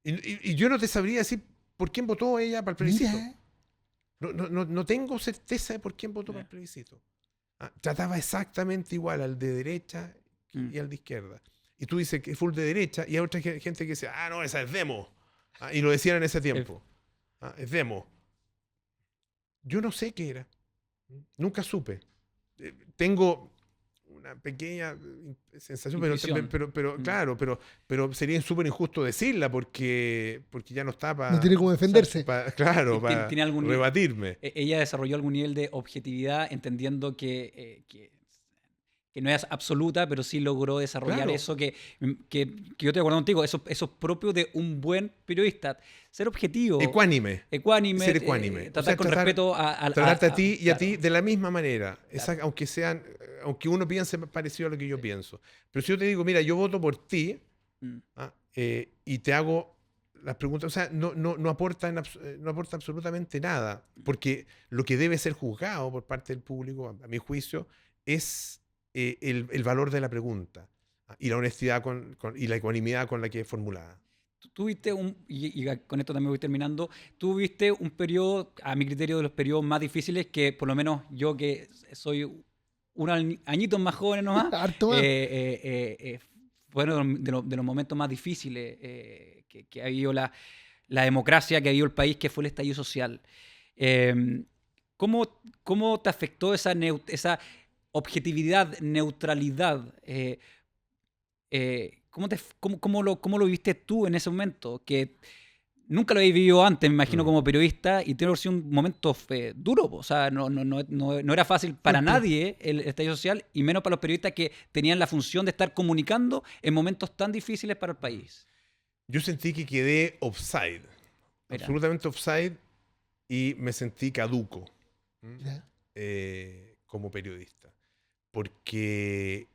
Y yo no te sabría decir por quién votó ella para el plebiscito. Mira, No tengo certeza de por quién votó para el plebiscito. Trataba exactamente igual al de derecha Mm. y al de izquierda. Y tú dices que es full de derecha y hay otra gente que dice, no, esa es demo. Y lo decían en ese tiempo. Es demo. Yo no sé qué era. Nunca supe. Tengo una pequeña sensación, Intuición. pero claro, pero sería súper injusto decirla porque ya no está no para, tiene cómo defenderse. claro, para ¿Tiene algún rebatirme. ella desarrolló algún nivel de objetividad entendiendo que no es absoluta, pero sí logró desarrollar Claro, eso que yo te acuerdo contigo, eso es propio de un buen periodista. Ser objetivo, ecuánime. ecuánime, Ser ecuánime. O tratar sea, con respeto tratarte a ti y a claro, ti de la misma manera. claro. Aunque uno piense parecido a lo que yo pienso. Pero si yo te digo, mira, yo voto por ti, Mm. y te hago las preguntas, o sea, no aporta absolutamente nada. Porque lo que debe ser juzgado por parte del público, a mi juicio, es el valor de la pregunta y la honestidad y la ecuanimidad con la que es formulada. Tuviste y con esto también voy terminando, tuviste un periodo, a mi criterio, de los periodos más difíciles que por lo menos yo que soy añitos más joven nomás, Harto más. fueron de los momentos más difíciles que ha habido la democracia, que ha habido el país, que fue el estallido social. Eh, ¿Cómo te afectó esa objetividad, neutralidad? ¿Cómo lo viste tú en ese momento? Que nunca lo habéis vivido antes, me imagino, Mm. como periodista, y tiene que ser un momento duro, po. O sea, no era fácil para Fuerte. nadie el estallido social, y menos para los periodistas que tenían la función de estar comunicando en momentos tan difíciles para el país. Yo sentí que quedé offside, Mira, absolutamente offside, y me sentí caduco Mira. como periodista. Porque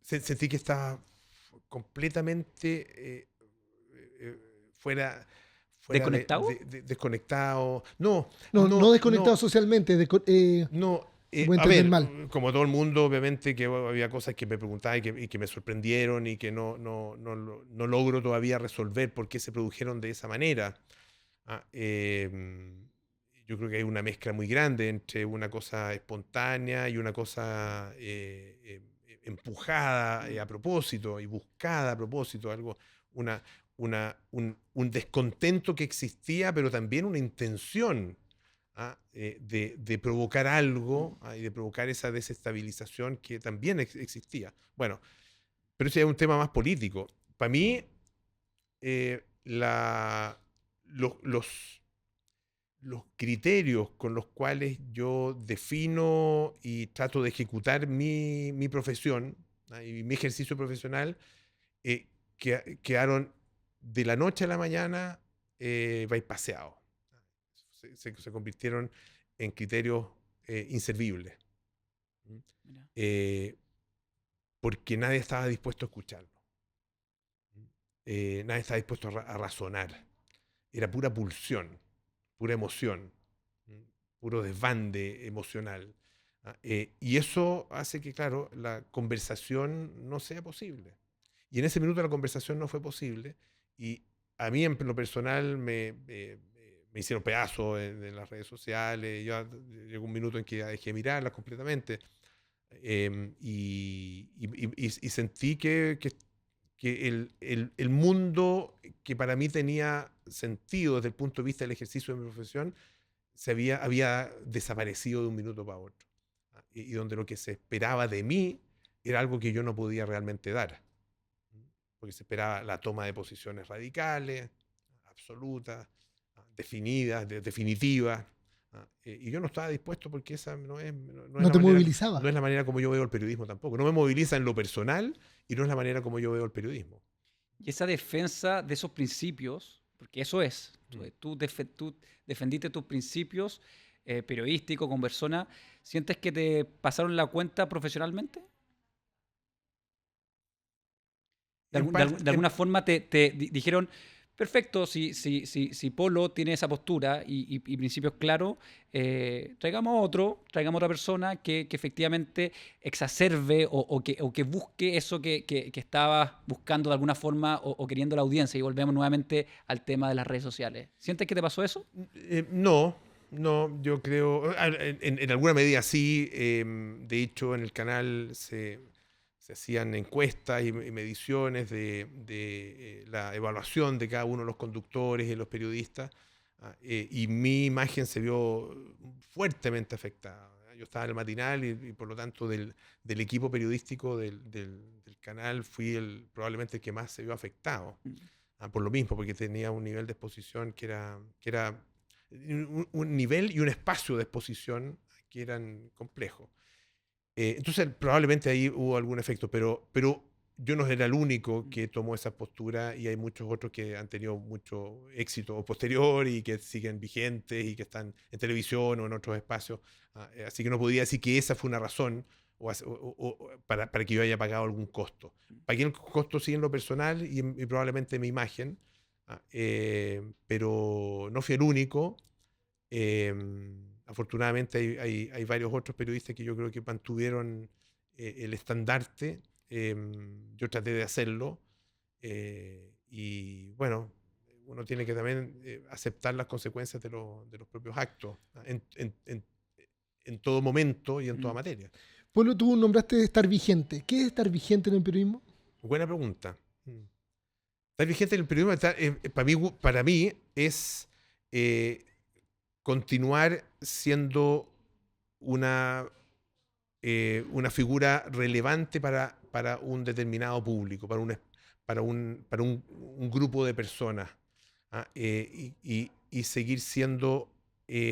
sentí que estaba completamente eh, fuera, ¿desconectado? desconectado. No, No desconectado no, socialmente. no. Voy a A entender ver, mal. como todo el mundo, obviamente que había cosas que me preguntaba y que me sorprendieron y que no logro todavía resolver por qué se produjeron de esa manera. Yo creo que hay una mezcla muy grande entre una cosa espontánea y una cosa empujada a propósito y buscada a propósito, una, un descontento que existía, pero también una intención de provocar algo y de provocar esa desestabilización que también existía. Bueno, pero ese es un tema más político. Para mí, los los criterios con los cuales yo defino y trato de ejecutar mi profesión y mi ejercicio profesional quedaron de la noche a la mañana bypaseados. Se convirtieron en criterios inservibles. Mira. eh, Porque nadie estaba dispuesto a escucharlo. Nadie estaba dispuesto a razonar. Era pura pulsión, pura emoción, puro desbande emocional. Y eso hace que, claro, la conversación no sea posible. Y en ese minuto la conversación no fue posible. Y a mí, en lo personal, me hicieron pedazos en las redes sociales. Llegó un minuto en que ya dejé de mirarlas completamente. Y sentí que que el mundo que para mí tenía sentido desde el punto de vista del ejercicio de mi profesión había desaparecido de un minuto para otro. Y donde lo que se esperaba de mí era algo que yo no podía realmente dar. Porque se esperaba la toma de posiciones radicales, absolutas, definidas, definitivas. Y yo no estaba dispuesto porque esa no es No te movilizaba. No es la manera como yo veo el periodismo tampoco. No me moviliza en lo personal y no es la manera como yo veo el periodismo. Y esa defensa de esos principios, porque eso es, tú defendiste tus principios periodísticos con persona, ¿sientes que te pasaron la cuenta profesionalmente? De alguna forma te dijeron, perfecto, si Polo tiene esa postura y principios claros, traigamos otra persona que efectivamente exacerbe o que busque eso que estabas buscando de alguna forma o queriendo la audiencia. Y volvemos nuevamente al tema de las redes sociales. ¿Sientes que te pasó eso? No, yo creo, en alguna medida sí. De hecho, en el canal se hacían encuestas y mediciones de la evaluación de cada uno de los conductores y los periodistas, y mi imagen se vio fuertemente afectada. Yo estaba en el matinal y por lo tanto del equipo periodístico del canal fui probablemente el que más se vio afectado. Por lo mismo, porque tenía un nivel de exposición que era un nivel y un espacio de exposición que eran complejos. Entonces probablemente ahí hubo algún efecto, pero yo no era el único que tomó esa postura y hay muchos otros que han tenido mucho éxito posterior y que siguen vigentes y que están en televisión o en otros espacios. Así que no podía decir que esa fue una razón para que yo haya pagado algún costo. Pagué el costo sí en lo personal y probablemente en mi imagen, pero no fui el único. Afortunadamente hay varios otros periodistas que yo creo que mantuvieron el estandarte. Yo traté de hacerlo. Y bueno, uno tiene que también aceptar las consecuencias de los propios actos en todo momento y en toda materia. Polo, tú nombraste estar vigente. ¿Qué es estar vigente en el periodismo? Buena pregunta. Estar vigente en el periodismo para mí es continuar siendo una figura relevante para un determinado público, para un grupo de personas, y seguir siendo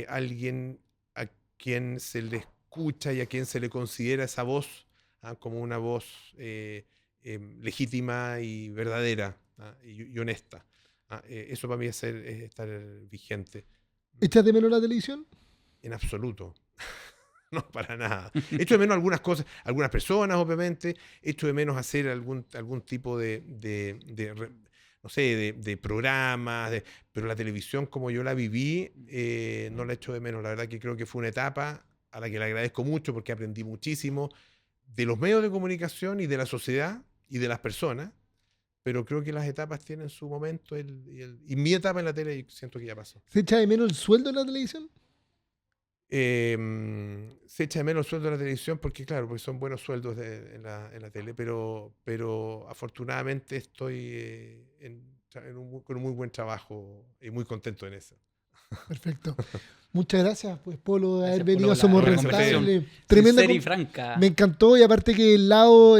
alguien a quien se le escucha y a quien se le considera esa voz como una voz legítima y verdadera, y honesta. Eso para mí es estar vigente. ¿Echas de menos la televisión? En absoluto. No, para nada. Echo de menos algunas cosas, algunas personas, obviamente. Echo de menos hacer algún tipo no sé, de programas, pero la televisión como yo la viví, no la echo de menos. La verdad que creo que fue una etapa a la que le agradezco mucho porque aprendí muchísimo de los medios de comunicación y de la sociedad y de las personas. Pero creo que las etapas tienen su momento y mi etapa en la tele siento que ya pasó. ¿Se echa de menos el sueldo en la televisión? Se echa de menos el sueldo en la televisión porque son buenos sueldos en la tele, pero afortunadamente estoy con un muy buen trabajo y muy contento en eso. Perfecto. Muchas gracias, pues, Polo, de haber Gracias, venido a Polo, Somos la Rentables. Tremenda sincera y franca. Me encantó, y aparte que el lado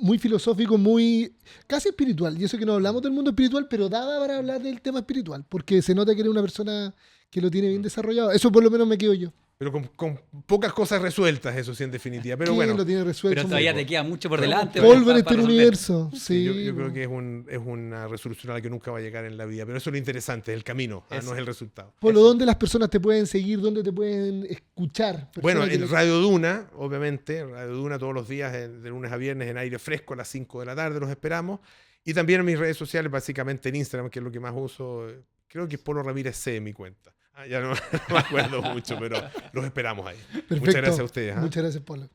muy filosófico, muy casi espiritual. Y eso que no hablamos del mundo espiritual, pero daba para hablar del tema espiritual, porque se nota que eres una persona que lo tiene bien desarrollado. Eso por lo menos me quedo yo. Pero con pocas cosas resueltas, eso sí, en definitiva. Pero bueno, lo tiene resuelto. Pero todavía te queda mucho por delante. Polvo en este universo. Sí. Yo creo que es una resolución a la que nunca va a llegar en la vida. Pero eso es lo interesante, el camino, no es el resultado. Polo, ¿dónde las personas te pueden seguir? ¿Dónde te pueden escuchar? Bueno, en Radio Duna, obviamente. Radio Duna todos los días, de lunes a viernes, en aire fresco, a las 5 de la tarde, los esperamos. Y también en mis redes sociales, básicamente en Instagram, que es lo que más uso. Creo que es Polo Ramírez C en mi cuenta. Ya no me acuerdo mucho, pero los esperamos ahí. Perfecto. Muchas gracias a ustedes. Muchas gracias, Polo.